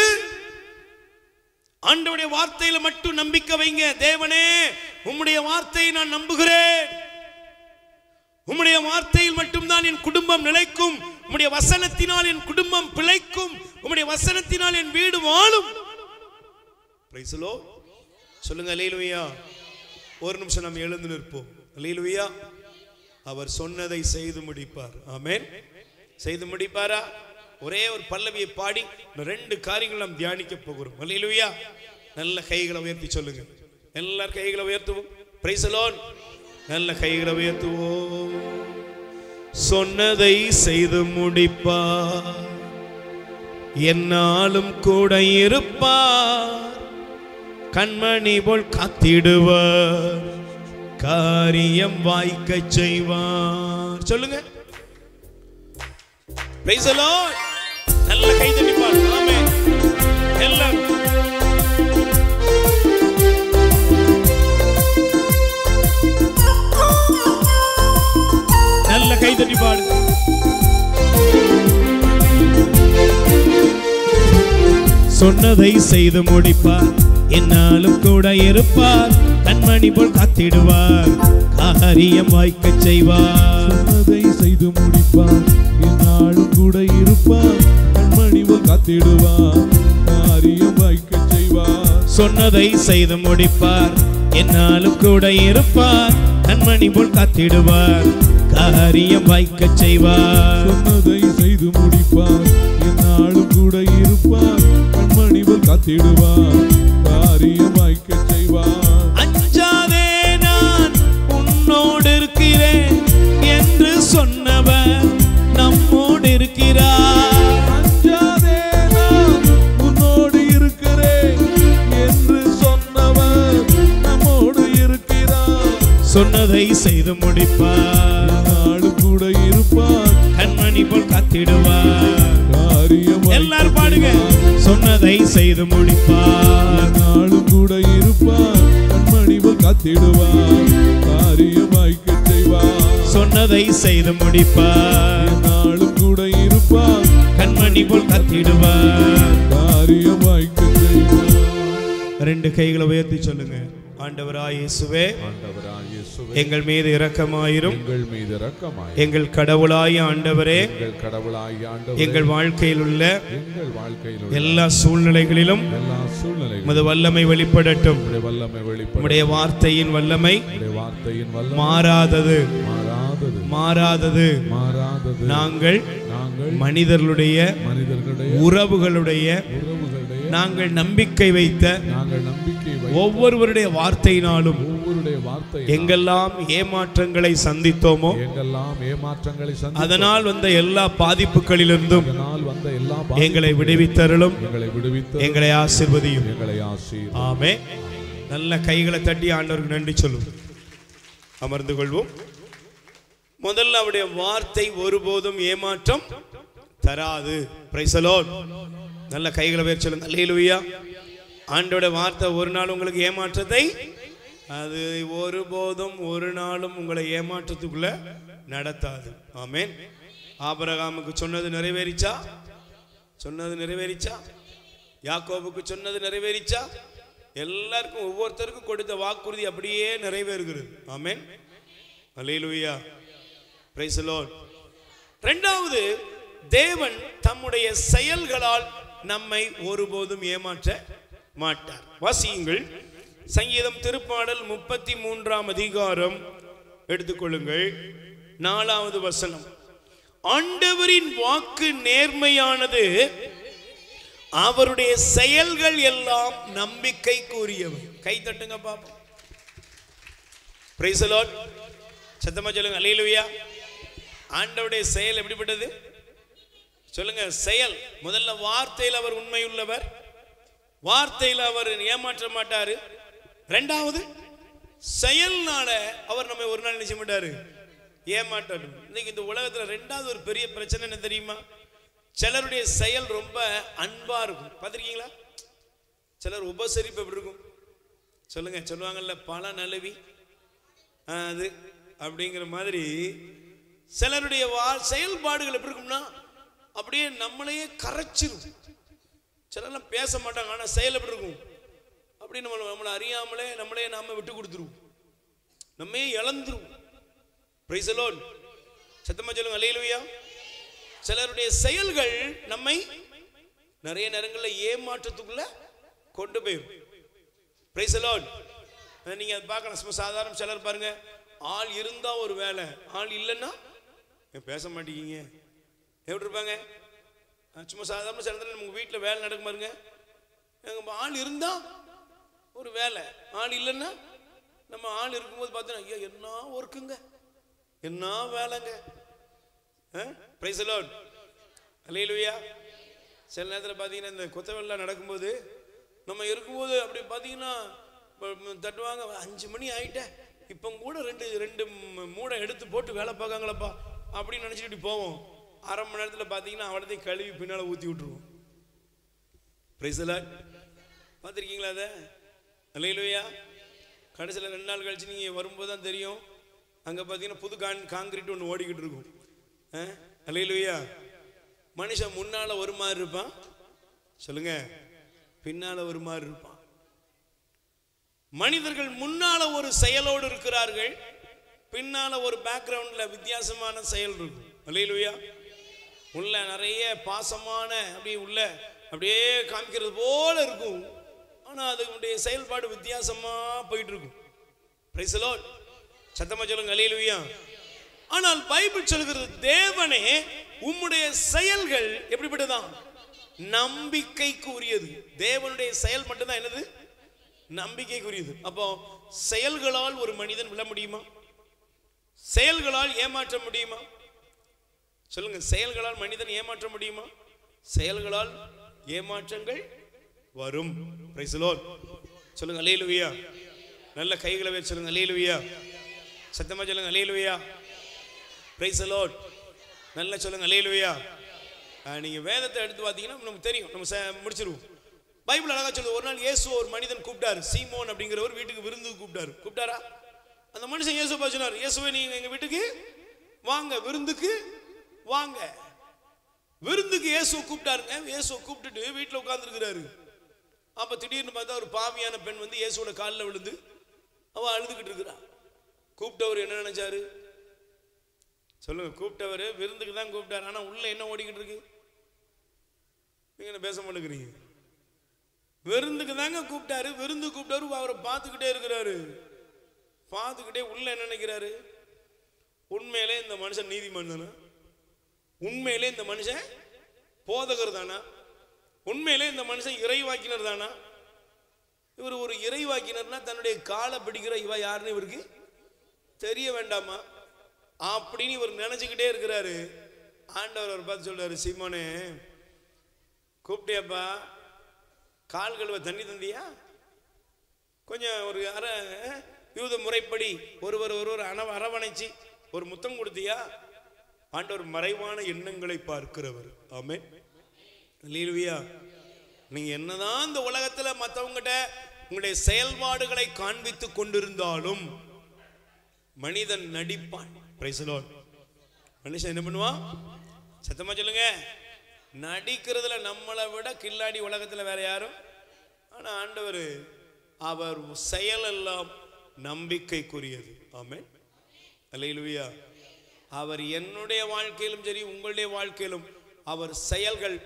ஆண்டவருடைய வார்த்தையில மட்டும் நம்பிக்கை வைங்க. தேவனே, உம்முடைய வார்த்தையை நான் நம்புகிறேன். உம்முடைய வார்த்தையில் மட்டும்தான் என் குடும்பம் நிலைக்கும். உம்முடைய வசனத்தினால் என் குடும்பம் பிழைக்கும். உம்முடைய வசனத்தினால் என் வீடு வாழும். Price the lord. சொல்லுங்க அல்லேலூயா. ஒரு நிமிஷம் நாம் எழுந்து நிற்போம். அல்லேலூயா. அவர் சொன்னதை செய்து முடிப்பார். ஆமென். செய்து முடிப்பாரா? ஒரே ஒரு பல்லவியை பாடி 2 காரியங்கள் நாம் தியானிக்க போகிறோம். அல்லேலூயா. நல்ல கைகளை உயர்த்தி சொல்லுங்க. எல்லாரும் கைகளை உயர்த்துவோம். Praise the lord. நல்ல கைகளை உயர்த்துவோம். சொன்னதை செய்து முடிப்பார், என்னாலும் கூட இருப்பார். கண்மணி போல் காத்திடுவார், காரியம் வாய்க்க செய்வார். சொல்லுங்க. Praise the Lord. நல்ல கை தட்டி பாருங்க. ஆமென். எல்லாரும் நல்ல கை தட்டி பாருங்க. சொன்னதை செய்து முடிப்பார், என்னாலும் கூட இருப்பார், கண்மணி போல் காத்திடுவார், காரியம் வாய்க்க செய்வார். சொன்னதை செய்து முடிப்பார், என்னாலும் கூட இருப்பார், கண்மணி போல் காத்திடுவார், காரியம் வாய்க்க செய்வார். சொன்னதை செய்து முடிப்பார், என்னாலும் கூட இருப்பார், கண்மணி போல் காத்திடுவார், காரியம் வாய்க்க செய்வார். சொன்னதை செய்து முடிப்பார், என்னாலும் கூட இருப்பார், கண்மணி போல் காத்திடுவார், காரியம் வாய்க்க செய்வார். அஞ்சாதே நான் உன்னோடு இருக்கிறேன் என்று சொன்னவர் நம்மோடு இருக்கிறார். அஞ்சாதே நான் உன்னோடு இருக்கிறேன் என்று சொன்னவர் நம்மோடு இருக்கிறார். சொன்னதை செய்து முடிப்பார், என்னாலும் கூட இருப்பார், கண்மணி போல் காத்திடுவார். காரியம் எல்லாரும் பாடுங்க. சொன்னதை செய்து முடிப்பார், நாளும் கூட இருப்பார், கண்மணி போல் காத்திடுவார், காரியம் வாய்க்க செய்வார். சொன்னதை செய்து முடிப்பார், நாளும் கூட இருப்பார், கண்மணி போல் காத்திடுவார், காரியம் வாய்க்க செய்வார். ரெண்டு கைகளை உயர்த்தி சொல்லுங்க. ஆண்டவராய் இயேசுவே, ஆண்டவராய் இயேசுவே, எங்கள் மீது இரக்கமாயிரும், எங்கள் மீது இரக்கமாயிரும். எங்கள் கடவுளாய் ஆண்டவரே, எங்கள் கடவுளாய் ஆண்டவரே, எங்கள் வாழ்க்கையில் உள்ள எங்கள் வாழ்க்கையில் எல்லா சூழ்நிலைகளிலும் எல்லா சூழ்நிலைகளிலும் உமது வல்லமை வெளிப்படட்டும். உம்முடைய வல்லமை வெளிப்படும். உம்முடைய வார்த்தையின் வல்லமை உம்முடைய வார்த்தையின் வல்லமை மாறாதது, மாறாதது, மாறாதது. மாறாதது. நாங்கள் நாங்கள் மனிதர்களுடைய உறவுகளுடைய நாங்கள் நம்பிக்கை வைத்த ஒவ்வொருவருடைய வார்த்தையினாலும் எங்கெல்லாம் ஏமாற்றங்களை சந்தித்தோமோ, அதனால் வந்த எல்லா பாதிப்புகளிலிருந்தும் எங்களை விடுவித்தருளும், எங்களை ஆசீர்வதியும். ஆமென். நல்ல கைகளை தட்டி ஆண்டவருக்கு நன்றி சொல்லுவோம். அமர்ந்து கொள்வோம். முதல்ல அவருடைய வார்த்தை ஒருபோதும் ஏமாற்றம் தராது. Price the lord. நல்ல கைகளை வேர் சொல்லுங்க. அல்லேலூயா. ஆண்டவருடைய வார்த்தை ஒரு நாள் உங்களுக்கு ஏமாற்றத்தை, அது ஒருபோதும் ஒரு நாளும் உங்களை ஏமாற்றத்துக்குள்ள நடத்தாது. ஆமென். ஆபிரகாமுக்கு சொன்னது நிறைவேறிச்சா? சொன்னது நிறைவேறிச்சா? யாக்கோபுக்கு சொன்னது நிறைவேறிச்சா? எல்லாருக்கும் ஒவ்வொருத்தருக்கும் கொடுத்த வாக்குறுதி அப்படியே நிறைவேறுகிறது. ஆமென். அல்லேலூயா. Praise the lord. இரண்டாவது, தேவன் தம்முடைய செயல்களால் நம்மை ஒருபோதும் ஏமாற்ற மாட்டார். வாசியுங்கள். சங்கீதம் திருப்பாடல் 33ஆம் அதிகாரம் எடுத்துக்கொள்ளுங்கள். 4வது வசனம். ஆண்டவரின் வாக்கு நேர்மையானது, அவருடைய செயல்கள் எல்லாம் நம்பிக்கைக்குரியவை. கை தட்டுங்க பாப்போம். Price the lord. சத்தமா சொல்லுங்க. அல்லேலூயா. ஆண்டவருடைய செயல் எப்படிப்பட்டது சொல்லுங்க. செயல் முதல்ல வார்த்தையில் அவர் உண்மையுள்ளவர், வார்த்தையில் அவர் ஏமாற்ற மாட்டாரு. இரண்டாவது, செயல்னால அவர் நம்ம ஒரு நாள் நினைச்ச மாட்டாரு, ஏமாற்றாரு. இன்னைக்கு இந்த உலகத்துல ரெண்டாவது ஒரு பெரிய பிரச்சனை என்ன தெரியுமா? சிலருடைய செயல் ரொம்ப அன்பா இருக்கும். பார்த்திருக்கீங்களா? சிலர் உபசரிப்பு எப்படி இருக்கும் சொல்லுங்க. சொல்லுவாங்கல்ல, பல நழுவி அது அப்படிங்கிற மாதிரி சிலருடைய செயல்பாடுகள் எப்படி இருக்கும்னா அப்படியே நம்மளையே கரைச்சிரும். சிலர்லாம் பேச மாட்டாங்க, ஆனால் செயல் எப்படி இருக்கும்? அப்படி நம்மளை அறியாமலே நம்மளே நாம விட்டு கொடுத்துருவோம், நம்மே இழந்துருவோம். Price the lord. சத்தமா சொல்லுங்க. அல்லேலூயா. சிலருடைய செயல்கள் நம்மை நிறைய நேரங்களில் ஏமாற்றத்துக்குள்ள கொண்டு போயிடும். Price the Lord. நீங்க அதை பார்க்கலாம். சாதாரண சிலர் பாருங்க, ஆள் இருந்தா ஒரு வேலை, ஆள் இல்லைன்னா பேச மாட்டேங்க. எப்படி இருப்பாங்க? சும்மா சாதாரண சில நேரத்தில் நம்ம வீட்டில் வேலை நடக்கும் பாருங்க. ஆள் இருந்தா ஒரு வேலை, ஆள் இல்லைன்னா நம்ம ஆள் இருக்கும்போது பார்த்தோன்னா ஐயா என்ன ஒர்க்குங்க, என்ன வேலைங்க. Praise the lord. அல்லேலூயா. சில நேரத்தில் பார்த்தீங்கன்னா இந்த கொத்தவெல்லாம் நடக்கும்போது நம்ம இருக்கும்போது அப்படி பார்த்தீங்கன்னா தட்டுவாங்க, 5 மணி ஆகிட்ட இப்போ கூட ரெண்டு மூடை எடுத்து போட்டு வேலை பார்க்காங்களப்பா அப்படின்னு நினச்சிட்டு இப்படி போவோம். அரை மணி நேரத்தில் பார்த்தீங்கன்னா அவளத்தையும் கழுவி பின்னால் ஊற்றி விட்டுருவோம். Price the Lord. பார்த்துருக்கீங்களா அதை? அல்லேலூயா. கடைசியில் 2 நாள் கழிச்சு நீங்கள் வரும்போது தான் தெரியும், அங்கே பார்த்தீங்கன்னா புது காங்கிரீட் ஒன்று ஓடிக்கிட்டு இருக்கும். அல்லேலூயா. மனுஷன் முன்னால் ஒரு மாதிரி இருப்பான், சொல்லுங்க, பின்னால் ஒரு மாதிரி இருப்பான். மனிதர்கள் முன்னால ஒரு செயலோடு இருக்கிறார்கள், பின்னால ஒரு பேக்ரவுண்ட்ல வித்தியாசமான செயல் இருக்கும். அல்லேலூயா. உள்ள நிறைய பாசமான அப்படியே காமிக்கிறது போல இருக்கும், ஆனா அதனுடைய செயல்பாடு வித்தியாசமா போயிட்டு இருக்கும். Price the lord. சத்தமா சொல்லுங்க அல்லேலூயா. ஆனால் பைபிள் சொல்கிறது, தேவனே உம்முடைய செயல்கள் எப்படிப்பட்டதான்? நம்பிக்கைக்கு உரியது. தேவனுடைய செயல் மட்டும்தான் என்னது? நம்பிக்கைக்குரியது. அப்போ செயல்களால் ஒரு மனிதன் விழ முடியுமா? செயல்களால் ஏமாற்ற முடியுமா? சொல்லுங்க, செயல்களால் மனிதன் ஏமாற்ற முடியுமா? செயல்களால் ஏமாற்றங்கள் வரும். Praise the lord. சொல்லுங்க அல்லேலூயா. நல்ல கைகளை வச்சு சொல்லுங்க அல்லேலூயா. சத்தமா சொல்லுங்க அல்லேலூயா. Praise the lord. நல்ல சொல்லுங்க அல்லேலூயா. நீங்க வேதத்தை எடுத்து பார்த்தீங்கன்னா நமக்கு தெரியும், நம்ம முடிச்சிருவோம். பைபிள் அழகா சொல்லுது, ஒரு நாள் இயேசு ஒரு மனிதன் கூப்பிட்டாரு, சீமோன் அப்படிங்கிறவர் வீட்டுக்கு விருந்துக்கு கூப்பிட்டாரா? அந்த மனுஷன் இயேசு சொன்னார், இயேசுவே நீங்க எங்க வீட்டுக்கு வாங்க, விருந்துக்கு வாங்க. விருந்துக்கு இயேசு கூப்பிட்டாருங்க. இயேசு கூப்பிட்டுட்டு வீட்டில் உட்கார்ந்துருக்கிறாரு. அப்ப திடீர்னு பார்த்தா ஒரு பாவியான பெண் வந்து இயேசுவோட காலில் விழுந்து அவ அழுதுகிட்டு இருக்கிறா. கூப்பிட்டவர் என்ன நினைச்சாரு? சொல்லுங்க, கூப்பிட்டவர் விருந்துக்கு தான் கூப்பிட்டாரு, ஆனா உள்ள என்ன ஓடிக்கிட்டு இருக்கு? நீங்க என்ன பேச மாட்டேங்கிறீங்க? விருந்துக்கு தாங்க கூப்பிட்டாரு. விருந்து கூப்பிட்டாரு, அவரை பார்த்துக்கிட்டே இருக்கிறாரு. பார்த்துக்கிட்டே உள்ள என்ன நினைக்கிறாரு? உண்மையிலே இந்த மனுஷன் நீதிமான் தானா? உண்மையிலே இந்த மனுஷன் போதகர் தானா? உண்மையிலே இந்த மனுஷன் இறைவாக்கினர் தானா? இவர் ஒரு இறைவாக்கினர்னா தன்னுடைய காலை பிடிக்கிற இவ யாருன்னு இவருக்கு தெரிய வேண்டாமா அப்படின்னு இவர் நினைச்சுக்கிட்டே இருக்கிறாரு. ஆண்டவர் அவர் பார்த்து சொல்றாரு, சீமோனே கூப்பிட்டியாப்பா, கால் கழுவ தண்ணி தந்தியா? கொஞ்சம் ஒரு யூத முறைப்படி ஒருவர் அரவணைச்சு ஒரு முத்தம் கொடுத்தியா? ஆண்டவர் மறைவான எண்ணங்களை பார்க்கிறவர். ஆமென். அல்லேலூயா. நீங்க என்னதான் இந்த உலகத்துல மற்றவங்கிட்ட உங்களுடைய செயல்பாடுகளை காண்பித்து கொண்டிருந்தாலும் மனிதன் நடிப்பான். Price the Lord. மனுஷன் என்ன பண்ணுவான்? சத்தமா சொல்லுங்க. நடிக்கிறதுல நம்மளை விட கில்லாடி உலகத்துல வேற யாரும். ஆனா ஆண்டவர் அவர் செயல் எல்லாம் நம்பிக்கைக்குரியது. ஆமென். அல்லேலூயா. அவர் என்னுடைய வாழ்க்கையிலும் சரி உங்களுடைய வாழ்க்கையிலும் அவர் செயல்கள்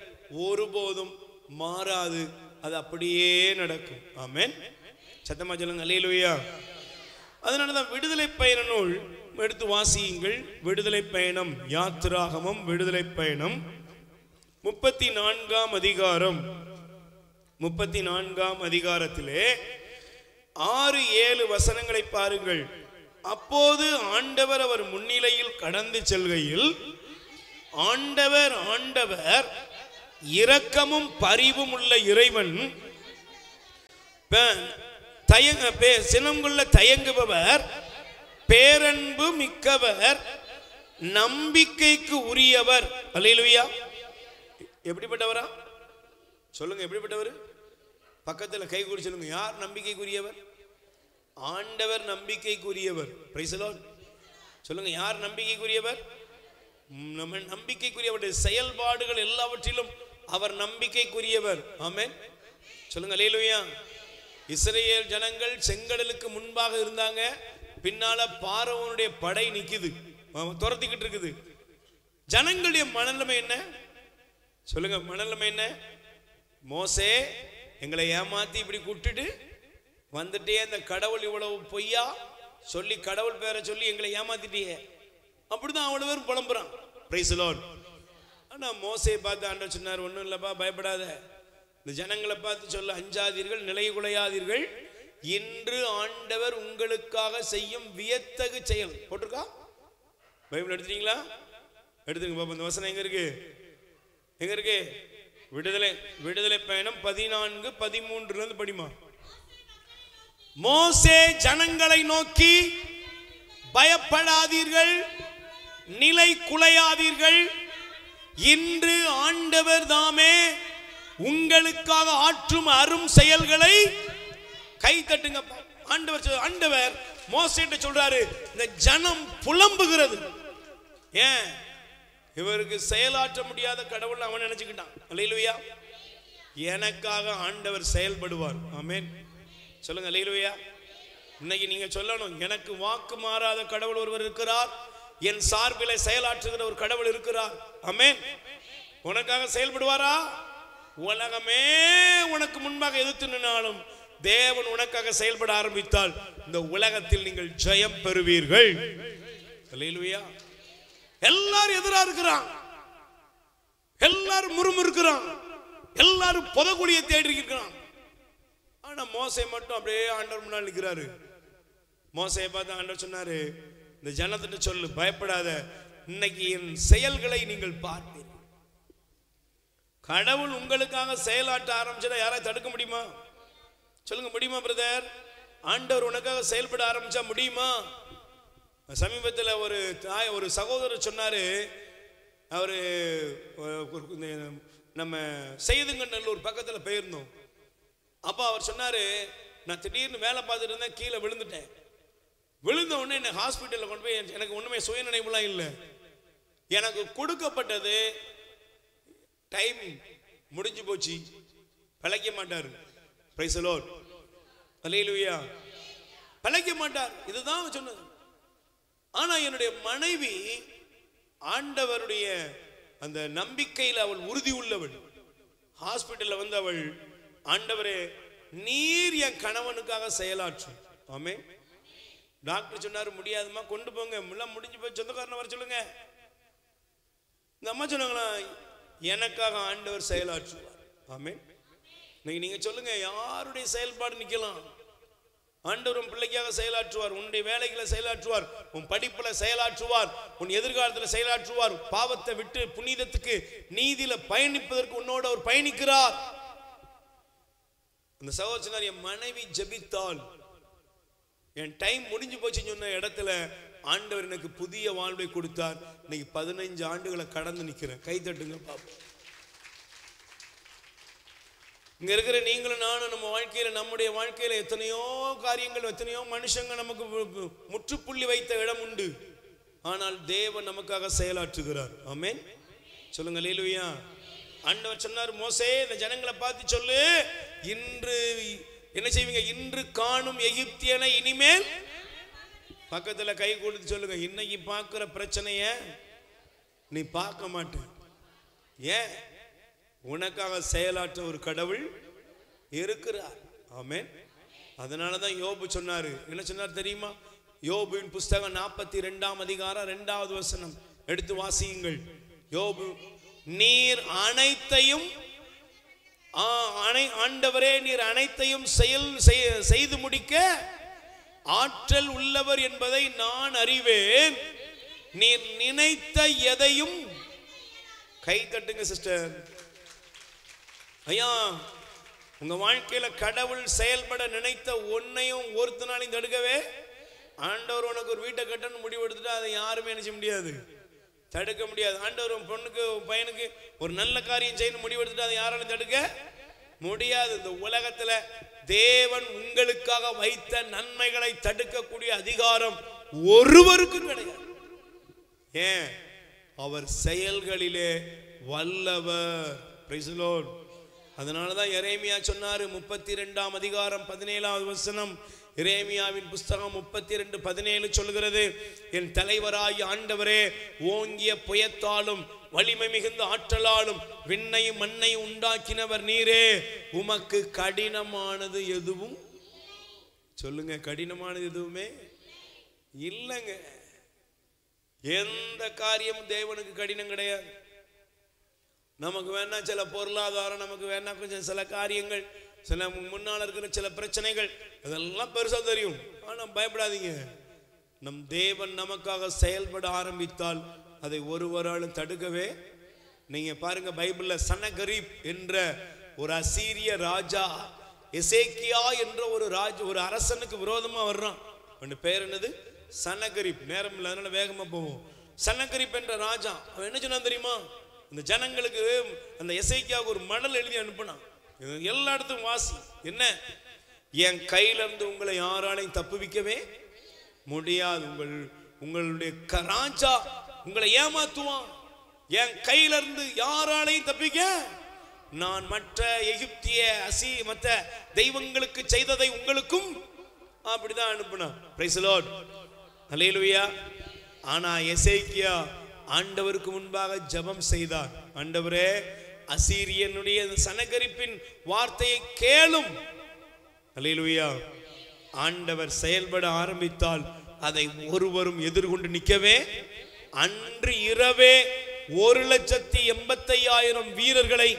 ஒருபோதும் மாறாது, அது அப்படியே நடக்கும். ஆமென். சத்தமா சொல்லுங்க அல்லேலூயா. அதனாலதான் விடுதலை பயண நூல் எடுத்து வாசியுங்கள். விடுதலை பயணம், யாத்திராகமம் விடுதலை பயணம் 34ஆம் அதிகாரம். 34ஆம் அதிகாரத்திலே 6-7 வசனங்களை பாருங்கள். அப்போது ஆண்டவர் அவர் முன்னிலையில் கடந்து செல்கையில், ஆண்டவர் இரக்கமும் பரிவும் உள்ள இறைவன், சினங்குள்ள தயங்குபவர், பேரன்பு மிக்கவர், நம்பிக்கைக்கு உரியவர். அல்லேலூயா. எப்படிப்பட்டவரா? சொல்லுங்க, எப்படிப்பட்டவர்? பக்கத்தில் கை கூடி சொல்லுங்க, யார் நம்பிக்கைக்குரியவர்? ஆண்டவர் நம்பிக்கைக்குரியவர். Praise the lord. சொல்லுங்க, யார் நம்பிக்கைக்குரியவர்? நம்ம நம்பிக்கைக்குரியவருடைய செயல்பாடுகள் எல்லாவற்றிலும் அவர் நம்பிக்கைக்குரியவர். ஆமென். சொல்லுங்க அல்லேலூயா. இஸ்ரவேல் ஜனங்கள் செங்கடலுக்கு முன்பாக இருந்தாங்க, பின்னால பார்வோனுடைய படை நிக்குது, துரத்திக்கிட்டு இருக்குது. ஜனங்களுடைய மனநிலைமை என்ன? சொல்லுங்க, மனநிலைமை என்ன? மோசே எங்களை ஏமாத்தி இப்படி கூப்பிட்டுட்டு வந்துட்டே, அந்த கடவுள் இவ்வளவு பொய்யா சொல்லி கடவுள் பேரை சொல்லி எங்களை ஏமாத்திட்டியே, அப்படிதான் அவ்வளவு பேரும் புலம்புறான். Price the Lord. ஆனா மோசே பார்த்து ஆண்டவர் சொன்னார், ஒன்றும் இல்லப்பா, பயப்படாத. இந்த ஜனங்களை பார்த்து சொல்ல, அஞ்சாதீர்கள், நிலை குலையாதீர்கள், இன்று ஆண்டவர் உங்களுக்காக செய்யும் வியத்தகு செயல். போட்டிருக்கா? பைபிள் எடுத்துட்டீங்களா? எடுத்துங்க பாப்பா. இந்த வசனம் எங்க இருக்கு? எங்க இருக்கு? விடுதலை பயணம் 14:13 படிமா. மோசே ஜனங்களை நோக்கி, பயப்படாதீர்கள், நிலை குலையாதீர்கள், இன்று ஆண்டவர் தாமே உங்களுக்காக ஆற்றும் அரும் செயல்களை கை தட்டுங்க. ஆண்டவர் மோசேட்ட சொல்றாரு, இந்த ஜனம் புலம்புகிறது. ஏன்? இவருக்கு செயலாற்ற முடியாத கடவுள் அவன் நினைச்சுக்கிட்டான். அல்லேலூயா. எனக்காக ஆண்டவர் செயல்படுவார். ஆமென். சொல்லுங்க அல்லேலூயா. இன்னைக்கு நீங்க சொல்லணும், எனக்கு வாக்கு மாறாத கடவுள் ஒருவர் இருக்கிறார், என் சார்பிலே செயலாற்றுகிற ஒரு கடவுள் இருக்கிறார். ஆமென். உனக்காக செயல்படுவாரா? உலகமே உனக்கு முன்பாக எதிர்த்து நின்னாலும் தேவன் உனக்காக செயல்பட ஆரம்பித்தால் இந்த உலகத்தில் நீங்கள் ஜெயம் பெறுவீர்கள். அல்லேலூயா. எல்லாரும் எதிரா இருக்கிறான், எல்லாரும் முறுமுறுக்கிறான், எல்லாரும் புதகுழியை தேடி இருக்கிறான். ஆனா மோசே மட்டும் அப்படியே ஆண்டவர் முன்னால் நிற்கிறாரு. மோசையை பார்த்து ஆண்டவர் சொன்னாரு, இந்த ஜனத்திட்ட சொல்லு, பயப்படாத, இன்னைக்கு என் செயல்களை நீங்கள் பார்ப்பீர்கள். கடவுள் உங்களுக்காக செயலாற்ற ஆரம்பிச்சா யாராவது தடுக்க முடியுமா? சொல்லுங்க, முடியுமா பிரதர்? ஆண்டவர் உனக்காக செயல்பட ஆரம்பிச்சா முடியுமா? சமீபத்தில் ஒரு சகோதரர் சொன்னாரு, அவரு நம்ம செய்துங்கநல்லூர் பக்கத்தில் போயிருந்தோம். அப்போ அவர் சொன்னாரு, நான் திடீர்னு வேலை பார்த்துட்டு இருந்தேன், கீழே விழுந்துட்டேன். விழுந்த உடனே என்னை ஹாஸ்பிட்டலில் கொண்டு போய், எனக்கு ஒன்றுமே சுயநினைவுலாம் இல்லை, எனக்கு கொடுக்கப்பட்டது டைம் முடிஞ்சு போச்சு, பிழைக்க மாட்டார். Praise the lord. அல்லேலூயா. பிழைக்க மாட்டார், இதுதான் சொன்னது. ஆனா என்னுடைய மனைவி ஆண்டவருடைய அந்த நம்பிக்கையில் அவள் உறுதி உள்ளவள். ஹாஸ்பிட்டல்ல வந்து அவள், ஆண்டவரே நீர் என் கணவனுக்காக செயலாற்றும். ஆமென். டாக்டர் சொன்னாரு, முடியாதுமா, கொண்டு போங்க, எல்லாம் முடிஞ்சு போய் சொந்தக்காரனை வர சொல்லுங்க. இந்த அம்மா சொன்னாங்களா, எனக்காக ஆண்டவர் செயலாற்றுவார். ஆமென். நீங்க சொல்லுங்க, யாருடைய செயல்பாடு நிக்கலாம்? ஆண்டவர் உன் பிள்ளைக்காக செயலாற்றுவார், உன்னுடைய வேலைகளை செயலாற்றுவார், உன் படிப்புல செயலாற்றுவார், உன் எதிர்காலத்தில் செயலாற்றுவார். பாவத்தை விட்டு புனிதத்துக்கு நீதியில பயணிப்பதற்கு உன்னோட அவர் பயணிக்கிறார். அந்த சகோதரர், என் மனைவி ஜெபித்தால் என் டைம் முடிஞ்சு போச்சுன்னு சொன்ன இடத்துல ஆண்டவர் எனக்கு புதிய வாழ்வை கொடுத்தார். இன்னைக்கு 15 ஆண்டுகளை கடந்து நிற்கிறேன். கை தட்டுங்க பாப்போம். இங்க இருக்கிற நீங்களும் நானும் நம்ம வாழ்க்கையில, நம்முடைய வாழ்க்கையில எத்தனையோ காரியங்கள், எத்தனையோ மனுஷங்க நமக்கு முற்றுப்புள்ளி வைத்த இடம் உண்டு. ஆனால் தேவன் நமக்காக செயலாற்றுகிறார். ஆமென். சொல்லுங்க அல்லேலூயா. ஆண்டவர் சொன்னார், மோசே இந்த ஜனங்களை பார்த்து சொல்லு, இன்று என்ன செய்வீங்க? இன்று காணும் எகிப்தியனை இனிமேல், பக்கத்துல கை கொடுத்து சொல்லுங்க, இன்னைக்கு பார்க்கிற பிரச்சனைய நீ பார்க்க மாட்ட. ஏன்? உனக்காக செயலாற்ற ஒரு கடவுள் இருக்கிறார். ஆமென். அதனாலதான் யோபு சொன்னாரு, என்ன சொன்னார் தெரியுமா? யோபுவின் புஸ்தகம் 42ஆம் அதிகாரம் 2வது வசனம் எடுத்து வாசியுங்கள். யோபு, நீர் அனைத்தையும், ஆண்டவரே நீர் அனைத்தையும் செய்து முடிக்க ஆற்றல் உள்ளவர் என்பதை நான் அறிவேன். நீர் நினைத்த எதையும், கை தட்டுங்க சிஸ்டர். ஐயா, உங்க வாழ்க்கையில கடவுள் செயல்பட நினைத்த ஒன்னையும் ஒருத்தனாலையும் தடுக்கவே, ஆண்டவர் உனக்கு ஒரு வீட்டை கட்டணும் முடிவு எடுத்துட்டு அதை யாருமே நினைச்ச முடியாது, தடுக்க முடியாது. ஆண்டவர் உன் பொண்ணுக்கு பையனுக்கு ஒரு நல்ல காரியம் செய்யணும் முடிவு எடுத்துட்டு அதை யாராலும் தடுக்க முடியாது. இந்த உலகத்துல தேவன் உங்களுக்காக வைத்த நன்மைகளை தடுக்கக்கூடிய அதிகாரம் ஒருவருக்கும் கிடையாது. ஏன்? அவர் செயல்களிலே வல்லவர். Price the lord. அதனாலதான் எரேமியா சொன்னாரு, 32ஆம் அதிகாரம் 17வது வசனம், எரேமியாவின் புஸ்தகம் 32:17 சொல்கிறது, என் தலைவராய் ஆண்டவரே, ஓங்கிய புயத்தாலும் வலிமை மிகுந்த ஆற்றலாலும் விண்ணையும் மண்ணையும் உண்டாக்கினவர் நீரே, உமக்கு கடினமானது எதுவும், சொல்லுங்க, கடினமானது எதுவுமே இல்லைங்க. எந்த காரியமும் தேவனுக்கு கடினம் கிடையாது. நமக்கு வேணா சில பொருளாதாரம், நமக்கு வேணா கொஞ்சம் சில காரியங்கள், சில முன்னால் இருக்கிற சில பிரச்சனைகள், அதெல்லாம் பெருசா தெரியும். ஆனா பயப்படாதீங்க, நம் தேவன் நமக்காக செயல்பட ஆரம்பித்தால் அதை ஒருவராலும் தடுக்கவே நீங்க பாருங்க, பைபிள்ல சனகரிப் என்ற ஒரு அசீரிய ராஜா எசேக்கியா என்ற ஒரு அரசனுக்கு விரோதமா வர்றான். அவன் பேர் என்னது? சனகரிப். நேரம் இல்லை, அதனால வேகமா போவோம். சனகரிப் என்ற ராஜா அவன் என்ன சொன்னான் தெரியுமா? இந்த ஜனங்களுக்கு அந்த எசேக்கியாவுக்கு ஒரு மடல் எழுதி அனுப்பினான். எல்லா இடத்தும் வாசி. என்ன? என் கையில இருந்து உங்களை யாராலையும் தப்புவிக்கவே முடியாது. உங்களுடைய ராஜா உங்களை ஏமாத்துவான். என் கையில இருந்து யாராலையும் தப்பிக்க, நான் மற்ற எகிப்திய மற்ற தெய்வங்களுக்கு செய்ததை உங்களுக்கும் அப்படிதான் அனுப்பினான். பிரைஸ் தி லார்ட், ஹல்லேலூயா. ஆனா எசேக்கியா ஆண்டவருக்கு முன்பாக ஜெபம் செய்தார். ஆண்டவரே, அசீரியனுடைய சனகரிப்பின் வார்த்தையை கேளும். ஹல்லேலூயா. ஆண்டவர் செயல்பட ஆரம்பித்தால் அதை ஒருவரும் எதிர்கொண்டு நிற்கவே, அன்று இரவே 1,85,000 வீரர்களை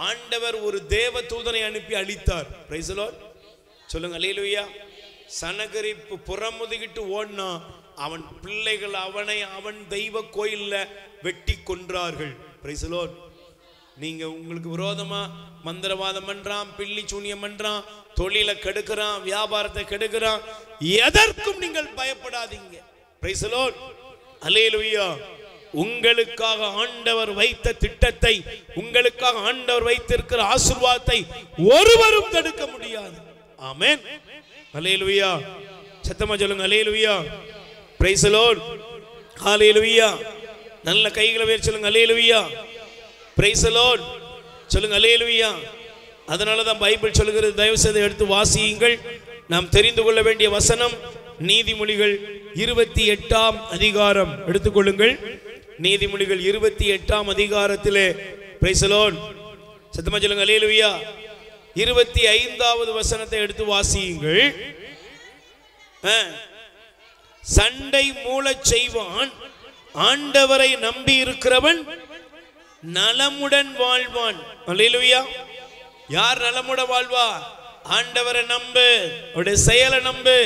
ஆண்டவர் ஒரு தேவ தூதனை அனுப்பி அழித்தார். பிரைஸ் தி லார்ட், சொல்லுங்க ஹல்லேலூயா. சனகரிப்பு புறமுதுகிட்டு ஓடினா அவன் பிள்ளைகள் அவன் தெய்வ கோயில்ல வெட்டி கொன்றார்கள். Price the Lord. நீங்க உங்களுக்கு விரோதமா மந்திரவாதம் பண்றான், பில்லி சூனியம் பண்றான், தொழிலை கெடுக்கிறான், வியாபாரத்தை கெடுக்கிறான், எதற்கும் நீங்கள் பயப்படாதீங்க. பிரைஸ் தி லார்ட், ஹல்லேலூயா. உங்களுக்காக ஆண்டவர் வைத்த திட்டத்தை, உங்களுக்காக ஆண்டவர் வைத்திருக்கிற ஆசீர்வாதத்தை ஒருவரும் தடுக்க முடியாது. ஆமென், ஹல்லேலூயா. சத்தமா சொல்லுங்க ஹல்லேலூயா. பிரைஸ் தி லார்ட், ஹல்லேலூயா. நல்ல கைகளை உயர்த்தி சொல்லுங்க ஹல்லேலூயா. பிரைஸ் தி லார்ட், சொல்லுங்க ஹல்லேலூயா. அதனால தான் பைபிள் சொல்கிறது, தயவு செய்து எடுத்து வாசியுங்கள். நாம் தெரிந்து கொள்ள வேண்டிய வசனம் நீதிமொழிகள் 28ஆம் அதிகாரம் எடுத்துக்கொள்ளுங்கள். நீதிமொழிகள் 28ஆம் அதிகாரத்திலே, பிரைஸ் தி லார்ட், சத்தமா சொல்லுங்க ஹல்லேலூயா, 25வது வசனத்தை எடுத்து வாசியுங்கள். சண்டை மூளச் செய்வான், ஆண்டவரை நம்பி இருக்கிறவன் நலமுடன் வாழ்வான். ஹல்லேலூயா. யார் நலமுடன் வாழ்வா? ஆண்டவரை நம்பு, அவருடைய செயலை நம்பு.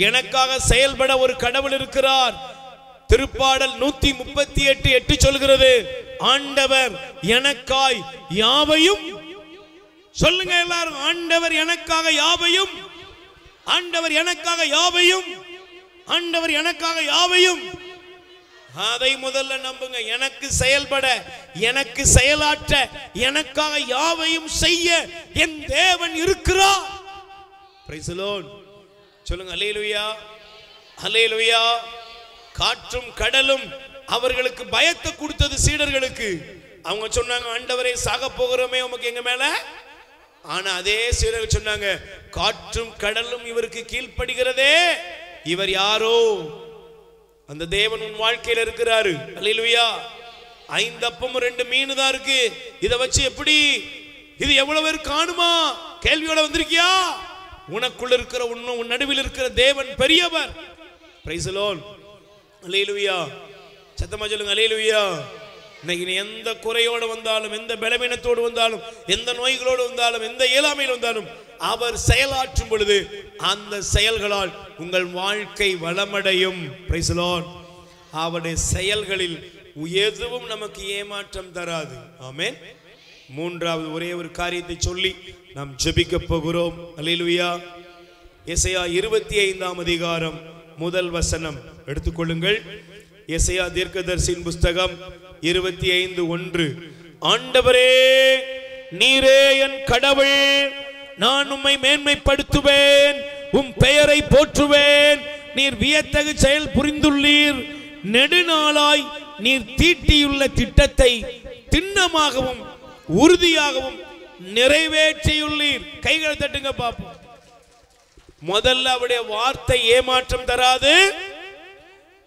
எனக்காக செயல்பட ஒரு கடவுள் இருக்கிறார். திருப்பாடல் 138:8 சொல்கிறது, ஆண்டவர் எனக்காய் யாவையும், சொல்லுங்க எல்லாரும், ஆண்டவர் எனக்காக யாவையும், ஆண்டவர் எனக்காக யாவையும், ஆண்டவர் எனக்காக யாவையும். அதை முதல்ல நம்புங்க. எனக்கு செயல்பட, எனக்கு செயலாற்ற, எனக்காக யாவையும் செய்ய என் தேவன் இருக்கிறார். பிரைஸ் தி லார்ட், சொல்லுங்க ஹல்லேலூயா, ஹல்லேலூயா. காற்றும் கடலும் அவர்களுக்கு பயத்தை கொடுத்தது சீடர்களுக்கு. அவங்க சொன்னாங்க, ஆண்டவரே சாக போகிறோமே உமக்கு எங்க மேல. ஆனா அதே சீடர்கள் சொன்னாங்க, காற்றும் கடலும் இவருக்கு கீழ்ப்படுகிறதே, இவர் யாரோ? அந்த தேவன் உன் வாழ்க்கையில இருக்கிறாரு. ஹல்லேலூயா. 5 அப்பமும் 2 மீன் தான் இருக்கு. இதை வச்சு எப்படி, இது எவ்வளவு பேர் காணுமா கேள்வியோட வந்திருக்கியா? உனக்குள்ள இருக்கிற உன் நடுவில் இருக்கிற தேவன் பெரியவர். பிரைஸ் தி லார்ட், ஹல்லேலூயா. சத்தமா சொல்லுங்க ஹல்லேலூயா. இன்னைக்கு நீ எந்த குறையோடு வந்தாலும், எந்த பலவீனத்தோடு வந்தாலும், எந்த நோய்களோடு வந்தாலும், எந்த இயலாமையில் வந்தாலும், அவர் செயலாற்றும் பொழுது அந்த செயல்களால் உங்கள் வாழ்க்கை வளமடையும். Price the Lord. அவருடைய செயல்களில் எதுவும் நமக்கு ஏமாற்றம் தராது. ஆமென். மூன்றாவது ஒரே ஒரு காரியத்தை சொல்லி நாம் ஜெபிக்க போகிறோம். ஹல்லேலூயா. எசேயா 25ஆம் அதிகாரம் முதல் வசனம் எடுத்துக்கொள்ளுங்கள். எசேயா தீர்க்கதரிசியின் புஸ்தகம் 25:1. ஆண்டவரே, நீரே என் கடவுள், நான் உம்மை மேன்மைப்படுத்துவேன், உம் பெயரை போற்றுவேன். நீர் வியத்தகு செயல் புரிந்துள்ளீர். நெடுநாளாய் நீர் தீட்டியுள்ள திட்டத்தை திண்ணமாகவும் உறுதியாகவும் நிறைவேற்றியுள்ளீர். கைகளை தட்டுங்க பாப்போம். முதல்ல அவருடைய வார்த்தை ஏமாற்றம் தராது.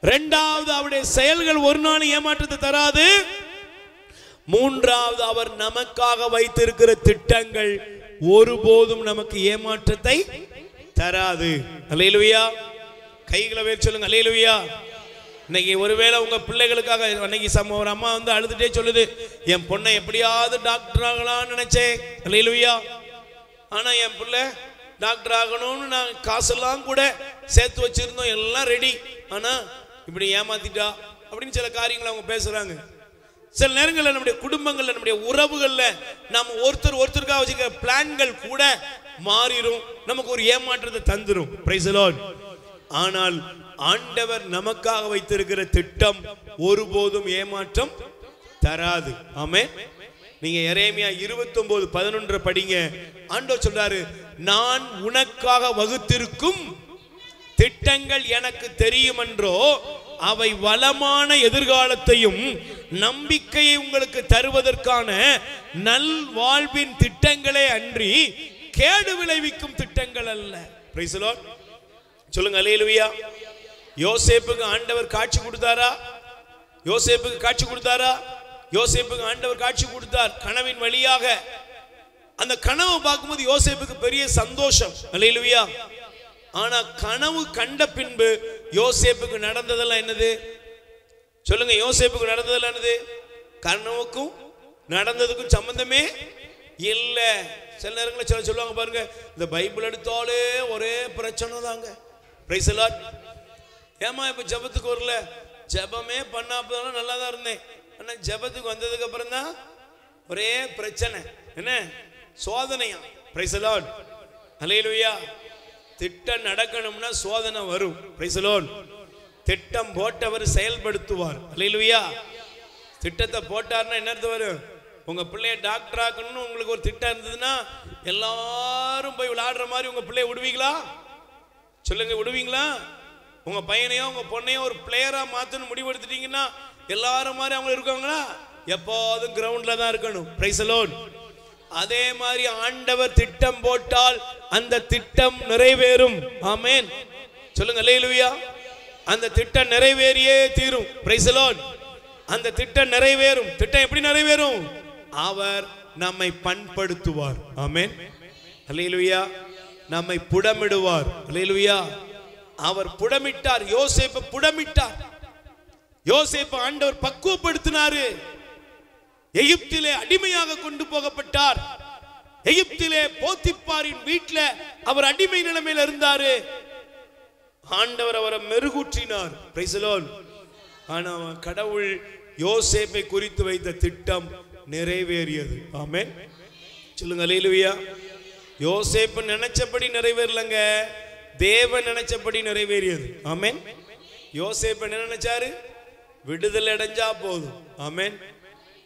இரண்டாவது அவருடைய செயல்கள் ஒரு நாள் ஏமாற்றத்தை தராது. மூன்றாவது அவர் நமக்காக வைத்திருக்கிற திட்டங்கள் ஒருபோதும் நமக்கு ஏமாற்றத்தை தராது. ஹல்லேலூயா. கைகளை உயர்த்தி சொல்லுங்க ஹல்லேலூயா. இன்னைக்கு ஒருவேளை உங்க பிள்ளைகளுக்காக, அன்னைக்கு ஒரு அம்மா வந்து அழுதுட்டே சொல்லுது, என் பொண்ணை எப்படியாவது டாக்டர் ஆகலாம்னு நினைச்சேன். ஹல்லேலூயா. ஆனா என் பிள்ளை டாக்டர் ஆகணும்னு நான் காசெல்லாம் கூட சேர்த்து வச்சிருந்தோம், எல்லாம் ரெடி, ஆனா இப்படி ஏமாத்திட்டா அப்படின்னு சில காரியங்களை அவங்க பேசுறாங்க. சில நேரங்களில் நம்முடைய குடும்பங்கள்ல, நம்முடைய உறவுகள்ல நாம் ஒருத்தருக்காக வச்சுக்க பிளான்கள் கூட மாறிடும், நமக்கு ஒரு ஏமாற்றத்தை தந்துரும். Price the Lord. ஆனால் ஆண்டவர் நமக்காக வைத்திருக்கிற திட்டம் ஒருபோதும் ஏமாற்றம் தராது. ஆமென். நீங்க எரேமியா 29:11 படிங்க. ஆண்டவர் சொல்றாரு, நான் உனக்காக வகுத்திருக்கும் திட்டங்கள் எனக்கு தெரியும் என்றோ, அவை வளமான எதிர்காலத்தையும் நம்பிக்கையை உங்களுக்கு தருவதற்கான நல் வாழ்வின் திட்டங்களே அன்றி கேடு விளைவிக்கும் திட்டங்கள் அல்ல. Price the lord. சொல்லுங்க அல்லேலூயா. யோசேப்புக்கு ஆண்டவர் காட்சி கொடுத்தாரா? யோசேப்புக்கு காட்சி கொடுத்தாரா? யோசேப்புக்கு ஆண்டவர் காட்சி கொடுத்தார் கனவின் வழியாக. அந்த கனவை பார்க்கும்போது யோசேப்புக்கு பெரிய சந்தோஷம். அல்லேலூயா. ஆனா கனவு கண்ட பின்பு யோசேப்புக்கு நடந்ததெல்லாம் என்னது? சொல்லுங்க, யோசேப்புக்கு நடந்ததெல்லாம் என்னது? கனவுக்கும் நடந்ததுக்கும் சம்பந்தமே இல்ல. சில நேரங்களில் சொல்லுவாங்க பாருங்க, இந்த பைபிள் எடுத்தாலே ஒரே பிரச்சனை தாங்க. Price the Lord. ஏமா இப்ப ஜெபத்துக்கு வரல? ஜெபமே பண்ணாப்பதான் நல்லா தான் இருந்தேன், ஆனா ஜெபத்துக்கு வந்ததுக்கு அப்புறம் தான் ஒரே பிரச்சனை. என்ன சோதனையா? Praise the lord. அல்லேலூயா. திட்டம் நடக்கணும்னா சோதனை வரும். Praise the lord. திட்டம் போட்டவர் செயல்படுத்துவார். அல்லேலூயா. திட்டத்தை போட்டார்னா என்ன அர்த்தம் வரும்? உங்க பிள்ளைய டாக்டர் ஆக்கணும்னு உங்களுக்கு ஒரு திட்டம் இருந்ததுன்னா எல்லாரும் போய் விளையாடுற மாதிரி உங்க பிள்ளைய விடுவீங்களா? சொல்லுங்க, விடுவீங்களா? உங்க பையனையோ உங்க பொண்ணையோ ஒரு பிளேயரா மாத்தணும் முடிவெடுத்துட்டீங்கன்னா எல்லாரும் மாதிரி அவங்க இருக்காங்களா? எப்போதும் கிரவுண்ட்ல தான் இருக்கணும். Price the Lord. அதே மாதிரி ஆண்டவர் திட்டம் போட்டால் அந்த திட்டம் நிறைவேறும். ஆமென். சொல்லுங்க அல்லேலூயா. அந்த திட்டம் நிறைவேறியே தீரும். Price the lord. அந்த திட்டம் நிறைவேறும். திட்டம் எப்படி நிறைவேறும்? அவர் நம்மை பண்படுத்துவார். ஆமென். அல்லேலூயா. நம்மை புடமிடுவார். அல்லேலூயா. அவர் புடமிட்டார். யோசேப்பு புடமிட்டார். யோசேப்பு ஆண்டவர் பக்குவப்படுத்தினாரு. எகிப்திலே அடிமையாக கொண்டு போகப்பட்டார். எகிப்திலே போத்திப்பாரின் வீட்டில அவர் அடிமை நிலைமையில் இருந்தாரு. ஆண்டவர் அவரை மெருகூற்றினார். Price the Lord. ஆனா கடவுள் யோசேப்பை குறித்து வைத்த திட்டம் நிறைவேறியது. ஆமென். சொல்லுங்க அல்லேலூயா. யோசேப்பு நினைச்சபடி நிறைவேறலங்க, தேவன் நினைச்சபடி நிறைவேறியது. ஆமென். யோசேப்பு என்ன நினைச்சாரு? விடுதலை அடைஞ்சா போதும். ஆமென்.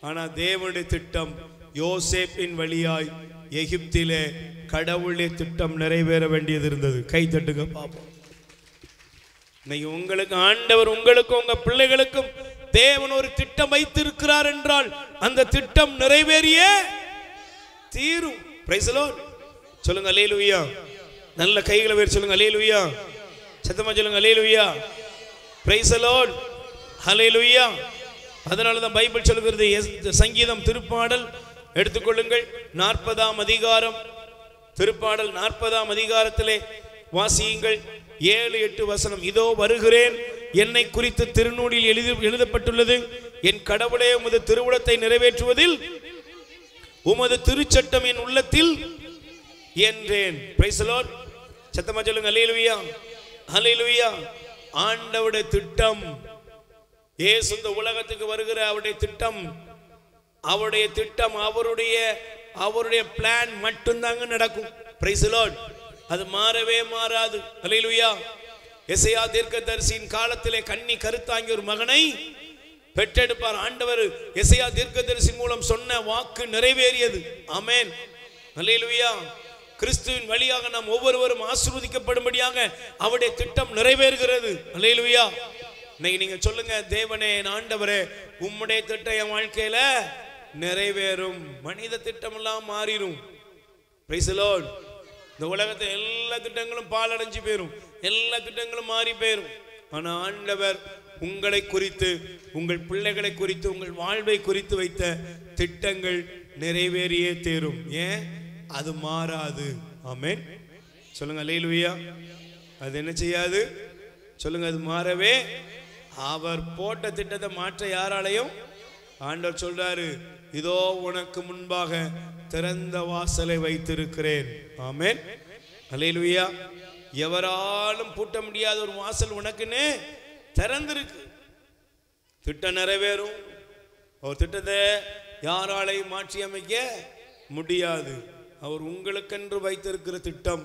ஆனா தேவனுடைய திட்டம் யோசேப்பின் வழியாய் எகிப்திலே கடவுளுடைய திட்டம் நிறைவேற வேண்டியது இருந்தது. கை தட்டுங்க பாப்போம். இன்னைக்கு உங்களுக்கு ஆண்டவர், உங்களுக்கும் உங்க பிள்ளைகளுக்கும் தேவன் ஒரு திட்டம் வைத்திருக்கிறார் என்றால் அந்த திட்டம் நிறைவேறியே தீரும். Price the lord. சொல்லுங்க அல்லேலூயா. நல்ல கைகளை வேறு சொல்லுங்க அல்லேலூயா. சத்தமா சொல்லுங்க அல்லேலூயா. Praise the lord. அல்லேலூயா. அதனால தான் பைபிள் சொல்கிறது, சங்கீதம் திருப்பாடல் எடுத்துக்கொள்ளுங்கள், 40ஆம் அதிகாரம். திருப்பாடல் 40ஆம் அதிகாரத்திலே வாசியுங்கள் 7-8 வசனம். இதோ வருகிறேன், என்னை குறித்து திருநூலில் எழுதப்பட்டுள்ளது, என் கடவுளே உமது திருவுளத்தை நிறைவேற்றுவதில் உமது திருச்சட்டம் என் உள்ளத்தில் என்றேன். Price the lord. சத்தமா சொல்லுங்க அல்லேலூயா. அல்லேலூயா. ஆண்டவருடைய திட்டம், இயேசு இந்த உலகத்துக்கு வருகிற அவருடைய திட்டம், அவருடைய திட்டம், அவருடைய பிளான் மட்டும்தாங்க நடக்கும். Price the Lord. அது மாறவே மாறாது. அல்லேலூயா. எசையா தீர்க்கதரிசியின் காலத்திலே கன்னி கருத்தாங்கி ஒரு மகனை பெற்றெடுப்பார். ஆண்டவர் எசையா தீர்க்கதரிசி மூலம் சொன்ன வாக்கு நிறைவேறியது. ஆமென். அல்லேலூயா. கிறிஸ்துவின் வழியாக நாம் ஒவ்வொருவரும் ஆசீர்வதிக்கப்படும்படியாக அவருடைய திட்டம் நிறைவேறுகிறது. அல்லேலூயா. இன்னைக்கு நீங்க சொல்லுங்க, தேவனே, ஆண்டவரே, உம்முடைய திட்டம் என் வாழ்க்கையில நிறைவேறும். மனித திட்டம் எல்லாம் மாறிடும். Price the lord. இந்த உலகத்தில் எல்லா திட்டங்களும் பாலடைஞ்சு போயிரும், எல்லா திட்டங்களும் மாறி போயிரும். ஆனா ஆண்டவர் உங்களை குறித்து, உங்கள் பிள்ளைகளை குறித்து, உங்கள் வாழ்வை குறித்து வைத்த திட்டங்கள் நிறைவேறியே தீரும். ஏன்? அது மாறாது. ஆமென். சொல்லுங்க அல்லேலூயா. அது என்ன செய்யாது? சொல்லுங்க, அது மாறவே. அவர் போட்ட திட்டத்தை மாற்ற யாராலையும்? ஆண்டவர் சொல்றாரு, இதோ உனக்கு முன்பாக திறந்த வாசலை வைத்திருக்கிறேன். ஆமென். அல்லேலூயா. எவராலும் பூட்ட முடியாத ஒரு வாசல் உனக்குன்னு திறந்திருக்கு. திட்டம் நிறைவேறும். அவர் திட்டத்தை யாராலையும் மாற்றி அமைக்க முடியாது. அவர் உங்களுக்கென்று வைத்திருக்கிற திட்டம்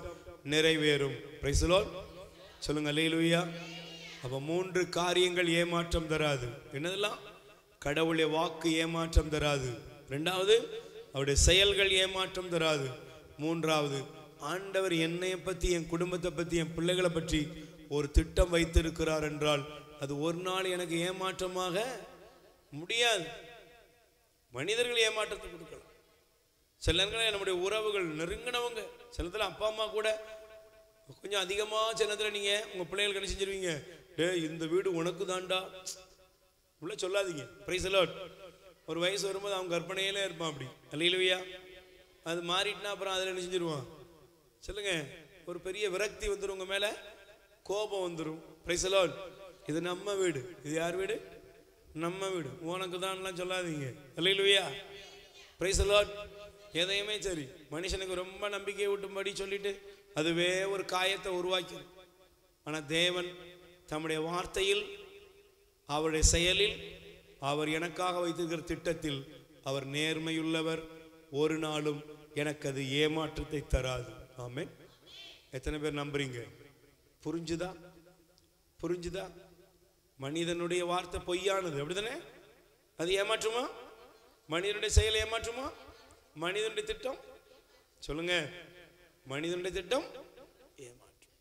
நிறைவேறும். Price the lord. சொல்லுங்க அல்லேலூயா. அப்ப 3 காரியங்கள் ஏமாற்றம் தராது. என்னதெல்லாம்? கடவுளுடைய வாக்கு ஏமாற்றம் தராது. 2வது அவருடைய செயல்கள் ஏமாற்றம் தராது. 3வது ஆண்டவர் என்னைய பற்றி, என் குடும்பத்தை பற்றி, என் பிள்ளைகளை பற்றி ஒரு திட்டம் வைத்திருக்கிறார் என்றால் அது ஒரு நாள் எனக்கு ஏமாற்றமாக முடியாது. மனிதர்கள் ஏமாற்றத்தை கொடுக்கலாம். சில நேரங்களில் நம்முடைய உறவுகள் நெருங்கினவங்க, சிலத்தில் அப்பா அம்மா கூட கொஞ்சம் அதிகமாக, சில நேரத்தில் நீங்கள் உங்கள் பிள்ளைகளுக்கு என்ன செஞ்சிருவீங்க? டே இந்த வீடு உனக்கு தாண்டா உள்ள சொல்லாதீங்க. Price the Lord. ஒரு வயசு வரும்போது அவங்க கற்பனையிலே இருப்பான் அப்படி. அல்லேலூயா. அது மாறிட்டுனா அப்புறம் அதில் என்ன செஞ்சிருவான்? சொல்லுங்க, ஒரு பெரிய விரக்தி வந்துடும், உங்க மேலே கோபம் வந்துடும். Price the Lord. இது நம்ம வீடு. இது யார் வீடு? நம்ம வீடு. உனக்கு தான்லாம் சொல்லாதீங்க. அல்லேலூயா. Praise the lord. எதையுமே சரி, மனுஷனுக்கு ரொம்ப நம்பிக்கையை விட்டும்படி சொல்லிட்டு அதுவே ஒரு காயத்தை உருவாக்கிடும். ஆனால் தேவன் தம்முடைய வார்த்தையில், அவருடைய செயலில், அவர் எனக்காக வைத்திருக்கிற திட்டத்தில் அவர் நேர்மையுள்ளவர். ஒரு நாளும் எனக்கு அது ஏமாற்றத்தை தராது. ஆமென். எத்தனை பேர் நம்புறீங்க? புரிஞ்சுதா? புரிஞ்சுதா? மனிதனுடைய வார்த்தை பொய்யானது, அப்படிதானே? அது ஏமாற்றுமா? மனிதனுடைய செயல் ஏமாற்றுமா? மனிதனுடைய திட்டம் சொல்லுங்க, மனிதனுடைய திட்டம் ஏமாற்றம்.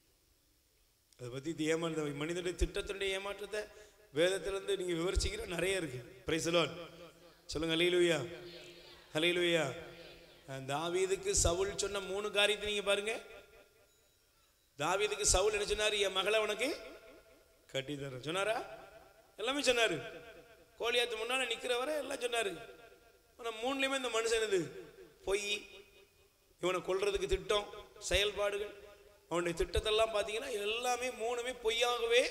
அதை பத்தி ஏமாற்ற, மனிதனுடைய திட்டத்தினுடைய ஏமாற்றத்தை வேதத்திலிருந்து நீங்க விவரிச்சிக்கிற நிறைய இருக்கு. Price the lord. சொல்லுங்க அல்லேலூயா. அல்லேலூயா. தாவீதுக்கு சவுல் சொன்ன 3 காரியத்தை நீங்க பாருங்க. தாவீதுக்கு சவுல் என்ன சொன்னாரு? என் மகளை உனக்கு கட்டி தர சொன்னாரா? எல்லாமே சொன்னாரு. கோலியாத்து முன்னால நிக்கிறவரை எல்லாம் சொன்னாரு. ஆனா 3லயுமே இந்த மனுஷன் இது பொய், இவனை கொல்றதுக்கு திட்டம், செயல்பாடுகள், அவனுடைய திட்டத்தெல்லாம் பாத்தீங்கன்னா எல்லாமே 3மே பொய்யாகவே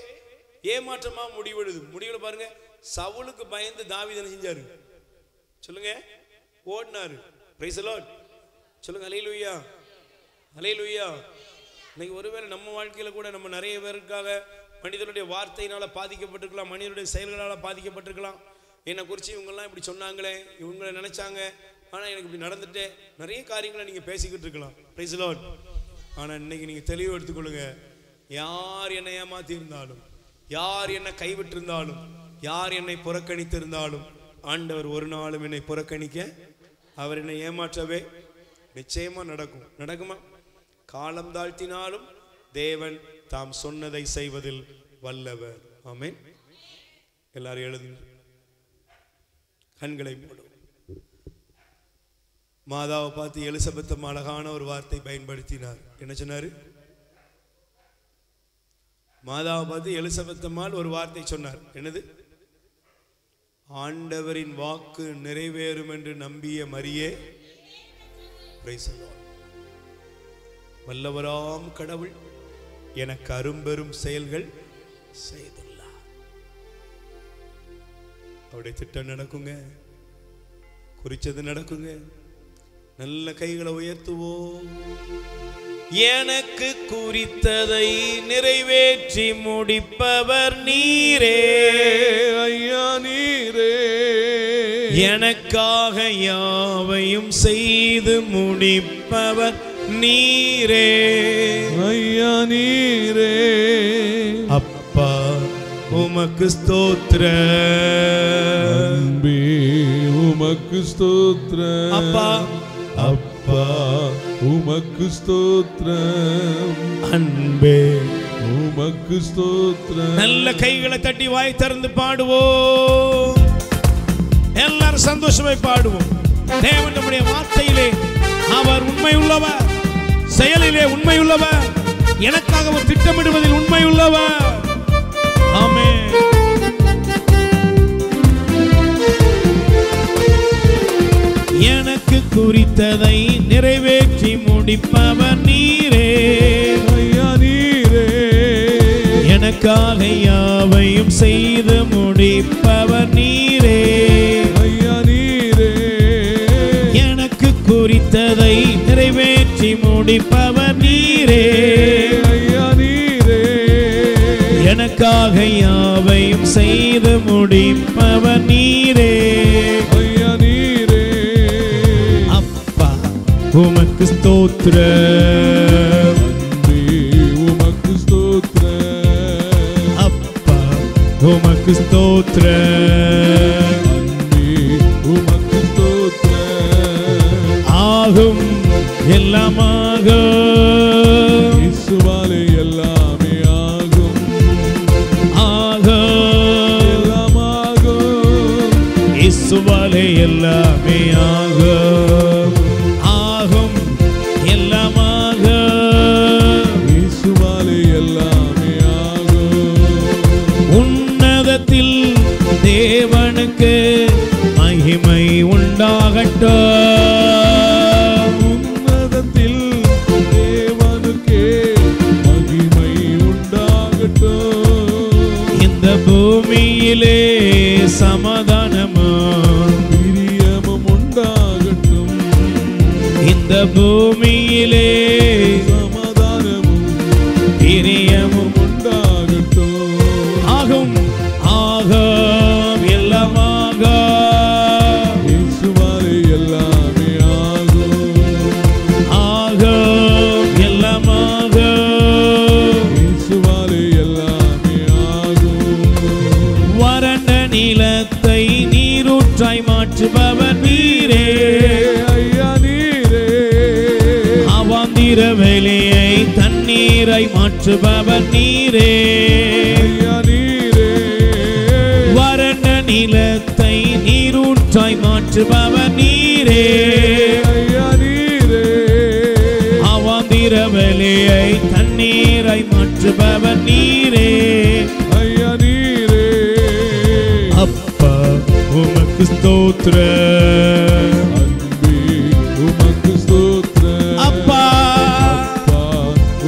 ஏமாற்றமா முடிவெடுது. முடிவுல பாருங்க, சவுலுக்கு பயந்து தாவீது என்ன செஞ்சாரு? சொல்லுங்க, ஓடினாரு. Price the lord. சொல்லுங்க அல்லேலூயா. அல்லேலூயா. இன்னைக்கு ஒருவேளை நம்ம வாழ்க்கையில கூட நம்ம நிறைய பேருக்காக மனிதனுடைய வார்த்தையினால பாதிக்கப்பட்டிருக்கலாம், மனிதனுடைய செயல்களால் பாதிக்கப்பட்டிருக்கலாம். என்னை குறித்து இவங்கெல்லாம் இப்படி சொன்னாங்களே, இவங்களை நினைச்சாங்க, ஆனால் எனக்கு இப்படி நடந்துட்டே, நிறைய காரியங்களை நீங்கள் பேசிக்கிட்டு இருக்கலாம். Price the Lord. ஆனால் இன்னைக்கு நீங்கள் தெளிவு எடுத்துக்கொள்ளுங்க. யார் என்னை ஏமாத்தி இருந்தாலும், யார் என்னை கைவிட்டிருந்தாலும், யார் என்னை புறக்கணித்திருந்தாலும், ஆண்டவர் ஒரு நாளும் என்னை புறக்கணிக்க, அவர் என்னை ஏமாற்றவே நிச்சயமா நடக்கும். நடக்குமா? காலம் தாழ்த்தினாலும் தேவன் தாம் சொன்னதை செய்வதில் வல்லவர். ஆமென். எல்லாரும் எழுதுங்க, கண்களை மூடும். மாதாவை பார்த்து எலிசபெத் அழகான ஒரு வார்த்தை பயன்படுத்தினார். என்ன சொன்னாரு? மாதாவை பார்த்து எலிசபெத் அம்மாள் ஒரு வார்த்தை சொன்னார். என்னது? ஆண்டவரின் வாக்கு நிறைவேறும் என்று நம்பிய மரியே, பிரைஸ் தி லார்ட். வல்லவராம் கடவுள் எனக்கு அரும்பெரும் செயல்கள் செய்துள்ளார். அவருடைய திட்டம் நடக்குங்க, குறிச்சது நடக்குங்க. நல்ல கைகளை உயர்த்துவோம். எனக்கு குறித்ததை நிறைவேற்றி முடிப்பவர் நீரே, ஐயா நீரே. எனக்காக யாவையும் செய்து முடிப்பவர் நீரே, ஐயா நீரே. அப்பா உமக்கு ஸ்தோத்திரம், அன்பே உமக்கு ஸ்தோத்திரம். அப்பா அப்பா உமக்கு ஸ்தோத்திரம், அன்பே உமக்கு ஸ்தோத்திரம். நல்ல கைகளை தட்டி வாய் திறந்து பாடுவோம். எல்லாரும் சந்தோஷமாய் பாடுவோம். தேவன் நம்முடைய வார்த்தையிலே அவர் உண்மையுள்ளவர், செயலிலே உண்மையுள்ளவர், எனக்காக அவர் திட்டமிடுவதில் உண்மையுள்ளவர். ஆமென். எனக்கு குறித்ததை நிறைவேற்றி முடிப்பவர் நீரே, ஐயா நீரே. எனக்காக யாவையும் செய்து முடிப்பவர் நீரே, ஐயா நீரே. எனக்கு குறித்ததை நிறைவேற்றி முடிப்பவர் நீரே, ஐயா நீரே. எனக்காக யாவையும் செய்து முடிப்பவர் நீரே. உமக்கு ஸ்தோத்திரம். அன்பே உமக்கு ஸ்தோத்திரம். அப்பா உமக்கு ஸ்தோத்திரம். அன்பே உமக்கு ஸ்தோத்திரம். ஆகும் எல்லாமாக இயேசுவாலே எல்லாமே ஆகும். ஆகும் எல்லாமாகும். இயேசுவாலே எல்லாமே ஆகும். ஆகும் எல்லாமாக இயேசுவாலே எல்லாமே ஆகும். உன்னதத்தில் தேவனுக்கு மகிமை உண்டாகட்டும். உன்னதத்தில் தேவனுக்கே மகிமை உண்டாகட்டும். இந்த பூமியிலே சமாதானமும் பிரியமும் உண்டாகட்டும். இந்த பூமியிலே சமாதானமும் பிரியமும் உண்டாகட்டும். ஆகும். ஆகும் எல்லாமாக இயேசுவாலே எல்லாமே ஆகும். ஆகும் எல்லாமாக இயேசுவாலே எல்லாமே ஆகும். வறண்ட நிலத்தை நீரூற்றாய் மாற்றுபவர் நீரே. ஐயா நீரே. அவாந்திர வெளியை தண்ணீரை மாற்றுபவர் நீரே. ஐயா நீரே. வறண்ட நிலத்தை நீரூற்றாய் மாற்றுபவர் நீரே. ஐயா நீரே. அவாந்திர வெளியை தண்ணீரை மாற்றுபவர் நீரே. ஐயா நீரே. அப்பா உமக்கு ஸ்தோத்திரம். அன்பே உமக்கு ஸ்தோத்திரம். அப்பா அப்பா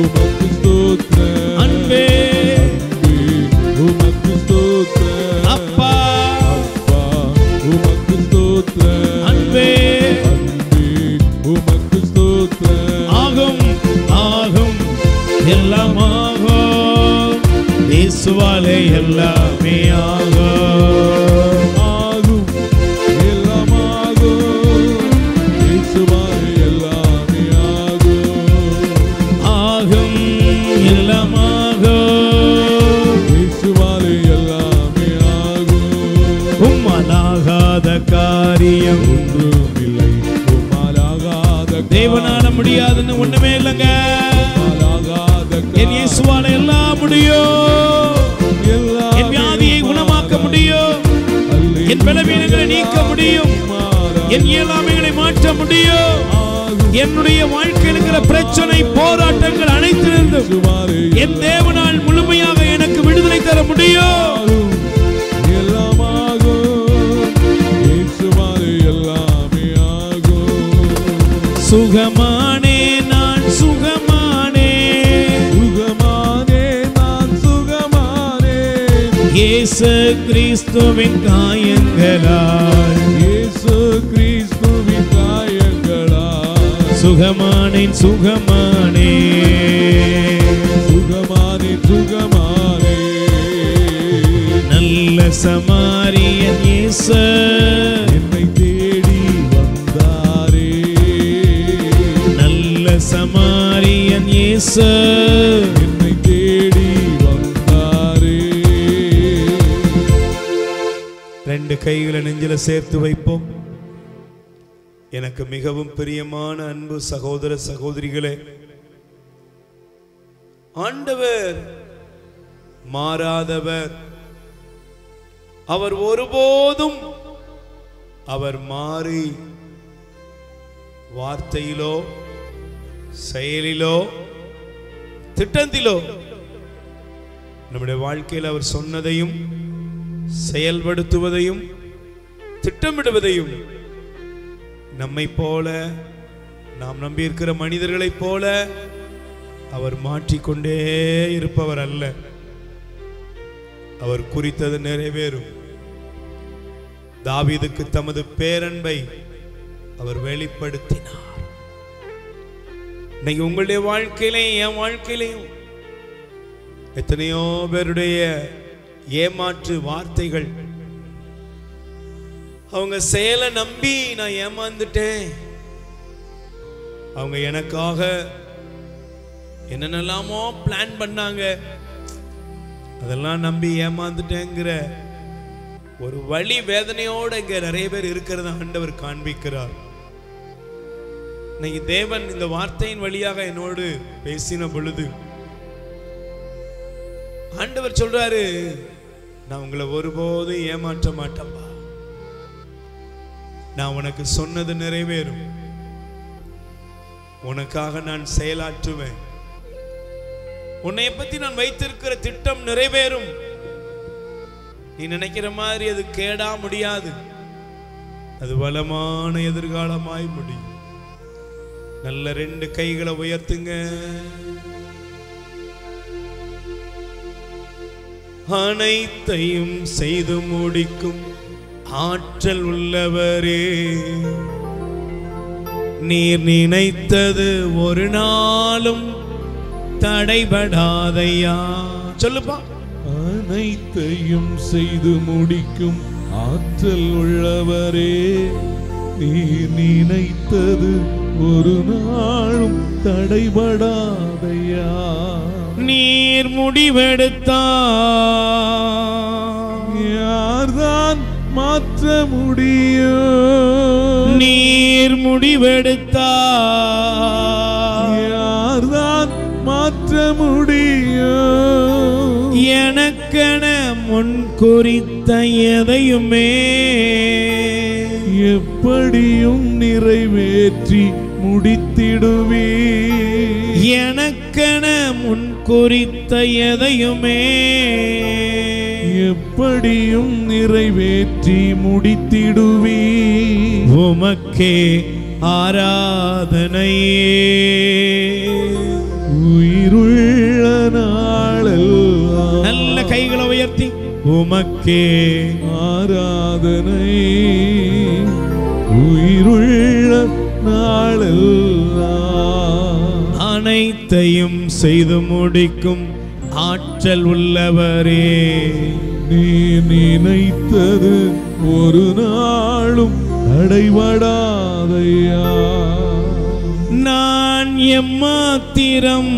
உமக்கு ஸ்தோத்திரம். அன்பே அன்பே உமக்கு ஸ்தோத்திரம். அப்பா அப்பா உமக்கு ஸ்தோத்திரம். அன்பே அன்பே உமக்கு ஸ்தோத்திரம். ஆகும். ஆகும் எல்லாமாகும். இயேசுவாலே எல்லாமே ஆகும். ஆகும் எல்லாமாகும். இயேசுவாலே எல்லாமே ஆகும். ஆகும் எல்லாமாகும். இயேசுவாலே எல்லாமே ஆகும். உம்மாலாகாத காரியம் ஒன்றுமில்லை உம்மாலாகாத தேவனால முடியாதுன்னு ஒண்ணுமே இல்லைங்க. உம்மாலாகாத என் இயேசுவால எல்லாம் முடியும். என் வியாதியை குணமாக்க முடியும். என் பலவீனங்களை நீக்க முடியும். என் இயலாமைகளை மாற்ற முடியும். என்னுடைய வாழ்க்கையில் இருக்கிற பிரச்சனை போராட்டங்கள் அனைத்திலிருந்தும் என் தேவனால் முழுமையாக எனக்கு விடுதலை தர முடியும். சுகமானே நான் சுகமானே. சுகமானே நான் சுகமானே. இயேசு கிறிஸ்துவின் காயங்களால். இயேசு கிறிஸ்துவின் காயங்களால். சுகமானேன் சுகமானே. சுகமானே சுகமானே. நல்ல சமாரியன் இயேசு என்னை தேடி வந்தாரே. நல்ல சமாரியன் இயேசு என்னை தேடி வந்தாரே. ரெண்டு கைகளை நெஞ்சில சேர்த்து வைப்போம். எனக்கு மிகவும் பிரியமான அன்பு சகோதர சகோதரிகளே, ஆண்டவர் மாறாதவர். அவர் ஒருபோதும் அவர் மாறி வார்த்தையிலோ செயலிலோ திட்டத்திலோ நம்முடைய வாழ்க்கையில் அவர் சொன்னதையும் செயல்படுத்துவதையும் திட்டமிடுவதையும் நம்மை போல நாம் நம்பியிருக்கிற மனிதர்களைப் போல அவர் மாற்றிக்கொண்டே இருப்பவர் அல்ல. அவர் குறித்தது நிறைவேறும். தாவீதுக்கு தமது பேரன்பை அவர் வெளிப்படுத்தினார். இன்னைக்கு உங்களுடைய வாழ்க்கையிலையும் என் வாழ்க்கையிலையும் எத்தனையோ பேருடைய ஏமாற்று வார்த்தைகள், அவங்க செயலை நம்பி நான் ஏமாந்துட்டேன், அவங்க எனக்காக என்னென்னலாமோ பிளான் பண்ணாங்க, அதெல்லாம் நம்பி ஏமாந்துட்டேங்கிற ஒரு வலி வேதனையோடு இங்க நிறைய பேர் இருக்கிறத ஆண்டவர் காண்பிக்கிறார். இன்னைக்கு தேவன் இந்த வார்த்தையின் வழியாக என்னோடு பேசின பொழுது ஆண்டவர் சொல்றாரு, நான் உங்களை ஒருபோதும் ஏமாற்ற மாட்டேன்பா, நான் உனக்கு சொன்னது நிறைவேறும், உனக்காக நான் செயலாற்றுவேன், உன்னை பத்தி நான் வைத்திருக்கிற திட்டம் நிறைவேறும். நீ நினைக்கிற மாதிரி அது கேடா முடியாது, அது வளமான எதிர்காலமாய் முடியும். நல்ல 2 கைகளை உயர்த்துங்க. அனைத்தையும் செய்து முடிக்கும் ஆற்றல் உள்ளவரே, நீர் நினைத்தது ஒரு நாளும் தடைபடாதையா. சொல்லுப்பா. அனைத்தையும் செய்து முடிக்கும் ஆற்றல் உள்ளவரே, நீர் நினைத்தது ஒரு நாளும் தடைபடாதையா. நீர் முடிவெடுத்தார் யார்தான் மாற்ற முடியும்? நீர் முடிவெடுத்தார் யார்தான் மாற்ற முடியும்? எனக்கென முன் குறித்த எதையுமே எப்படியும் நிறைவேற்றி முடித்திடுவே. எனக்கென முன் குறித்த எதையுமே எப்படியும் நிறைவேற்றி முடித்திடுவே. உமக்கே ஆராதனையே. உயிருள்ள நாளெல்லாம் நல்ல கைகளை உயர்த்தி உமக்கே ஆராதனை. உயிருள்ள நாளெல்லாம் அனைத்தையும் செய்து முடிக்கும் ஆற்றல் உள்ளவரே, நீ நினைத்தது ஒரு நாளும் தடைபடாதையா. நான் எம்மாத்திரம்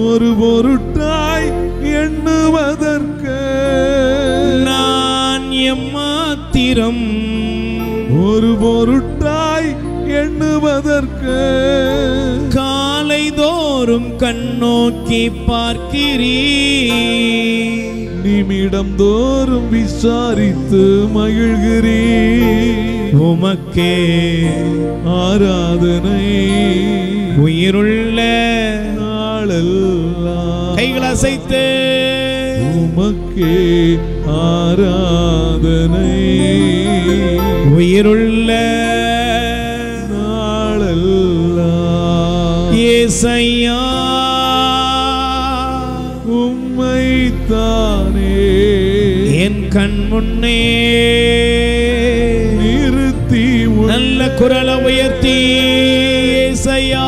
ஒரு பொருட்டாய் எண்ணுவதற்கு, நான் எம்மாத்திரம் ஒரு பொருட்டாய் எண்ணுவதற்கு, காலை தோறும் கண்ணோக்கி பார்க்கிறீ. நிமிடம் தோறும் விசாரித்து மகிழ்கிறீ. உமக்கே ஆராதனை. உயிருள்ள நாளெல்லாம் கைகள் அசைத்து உமக்கே ஆராதனை. உயிருள்ள நாளெல்லாம் ஏசையா உம்மைத்தானே என் கண் முன்னே நிறுத்தி. நல்ல குரலை உயர்த்தி ஏசையா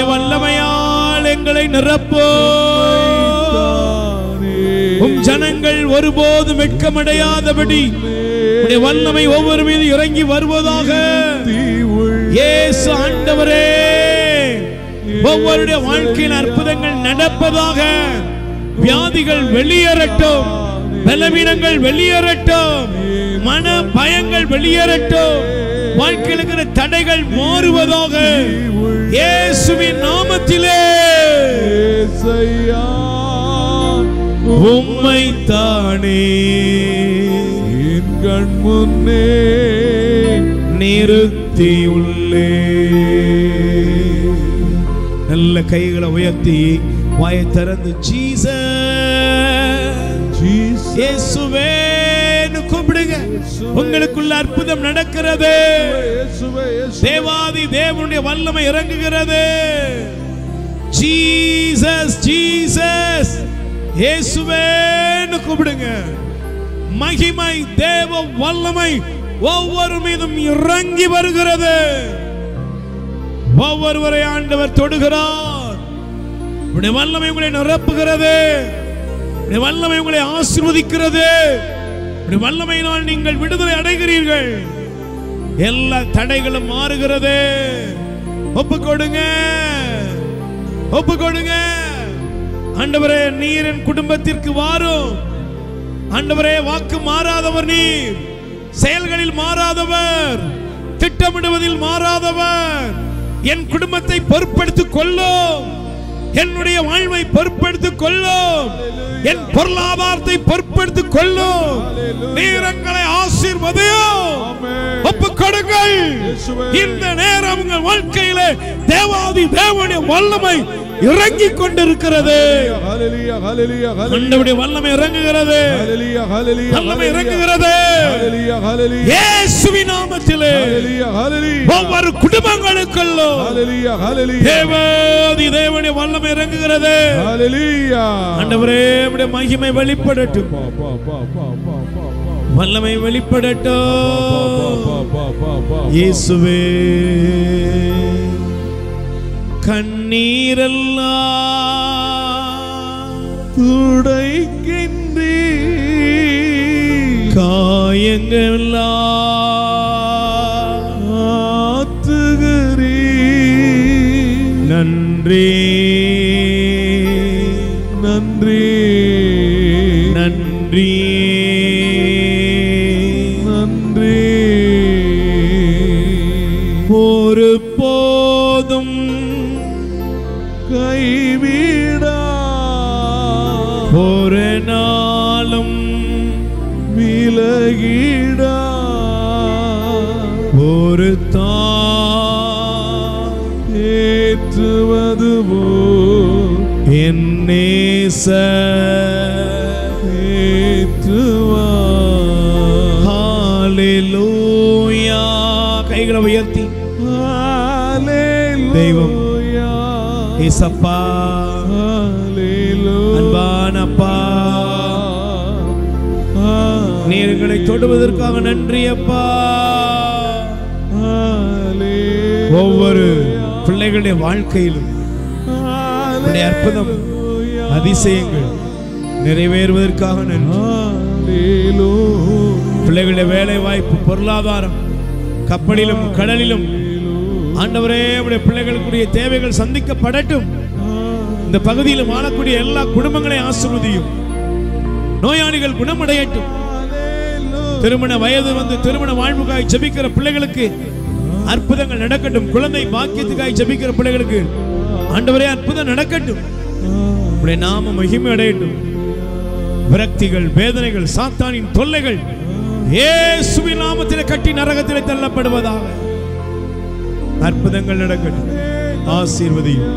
வல்லமையால் எங்களை நிரப்போ. உம் ஜனங்கள் ஒருபோதும் வெட்கமடையாதபடி வல்லமை ஒவ்வொரு மீது இறங்கி வருவதாக. இயேசு ஆண்டவரே, ஒவ்வொருடைய வாழ்க்கையில் அற்புதங்கள் நடப்பதாக. வியாதிகள் வெளியேறட்டும், பலவீனங்கள் வெளியேறட்டும், மன பயங்கள் வெளியேறட்டும், வாழ்க்கையில் இருக்கிற தடைகள் மாறுவதாக இயேசுவின் நாமத்திலே. உம்மைத்தானே என் கண் முன்னே நிறுத்தி உள்ளே. நல்ல கைகளை உயர்த்தி வாயை திறந்து ஜீசஸ் இயேசுவேன்னு கூப்பிடுங்க. உங்களுக்குள்ள அற்புதம் நடக்கிறது. தேவாதி தேவனுடைய வல்லமை இறங்குகிறது. ஜீசஸ் ஜீசஸ் இயேசுவேன்னு கூப்பிடுங்க. மகிமை தேவ வல்லமை ஒவ்வொரு மீதும் இறங்கி வருகிறது. ஒவ்வொருவரை ஆண்டவர் தொடுகிறார். உடைய வல்லமை உங்களை நிரப்புகிறது. உடைய வல்லமை உங்களை ஆசீர்வதிக்கிறது. உடைய வல்லமையினால் நீங்கள் விடுதலை அடைகிறீர்கள். எல்லா தடைகளும் மாறுகிறது. ஒப்பு கொடுங்க, ஒப்பு கொடுங்க. ஆண்டவரே, நீர் என் குடும்பத்திற்கு வாரும். ஆண்டவரே, வாக்கு மாறாதவர் நீர், செயல்களில் மாறாதவர், திட்டமிடுவதில் மாறாதவர். என் குடும்பத்தை பொறுப்பெடுத்துக் கொள்ளும், என்னுடைய வாழ்வை பொறுப்பெடுத்துக் கொள்ளும், என் பொருளாதாரத்தை பொறுப்பெடுத்துக் கொள்ளும். நீர் எங்களை ஆசீர்வதியும். ஒப்பு கொடுங்கள். இந்த நேரம் உங்கள் வாழ்க்கையிலே தேவாதி தேவனுடைய வல்லமை இறங்கிக் கொண்டிருக்கிறது. ஆண்டவருடைய வல்லமை இறங்குகிறது, வல்லமை இறங்குகிறது. இயேசுவின் நாமத்திலே ஒவ்வொரு குடும்பங்களுக்குள்ளும் தேவாதி தேவனுடைய வல்லமை இறங்குகிறது. ஆண்டவரே, உம்முடைய மகிமை வெளிப்படட்டும், வல்லமை வெளிப்படட்டும். இயேசுவே, கண்ணீரெல்லாம் துடைக்கின்றீர், காயங்களெல்லாம் ஆற்றுகிறீர். நன்றி, நன்றி, நன்றி, நன்றி. ஒரு போதும் கைவிடா, ஒரு நாளும் விலகிடா. ஒரு தாய் ஏற்றுவது போல் என் நேசர் ஏற்றுவார். ஹல்லேலூயா. கைகளை உயர்த்தி தெய்வம் ஏசப்பா, அன்பான அப்பா, நீர் எங்களை தொடுவதற்காக நன்றி அப்பா. ஒவ்வொரு பிள்ளைகளுடைய வாழ்க்கையிலும் அற்புதம், அதிசயங்கள் நிறைவேறுவதற்காக நன்றி. பிள்ளைகளுடைய வேலை வாய்ப்பு, பொருளாதாரம், கப்பலிலும் கடலிலும் ஆண்டவரே, உடைய பிள்ளைகளுக்குரிய தேவைகள் சந்திக்கப்படட்டும். இந்த பகுதியில் வாழக்கூடிய எல்லா குடும்பங்களையும் ஆசீர்வதியும். நோயாளிகள் குணமடையட்டும். திருமண வயது வந்து திருமண வாழ்வுக்காய் ஜெபிக்கிற பிள்ளைகளுக்கு அற்புதங்கள் நடக்கட்டும். குழந்தை பாக்கியத்துக்காய் ஜெபிக்கிற பிள்ளைகளுக்கு ஆண்டவரே அற்புதம் நடக்கட்டும். உடைய நாம மகிமை அடையட்டும். விரக்திகள், வேதனைகள், சாத்தானின் தொல்லைகள் இயேசுவின் நாமத்திலே கட்டி நரகத்திலே தள்ளப்படுவதாக. அற்புதங்கள் நடக்கட்டும். ஆசீர்வதியும்.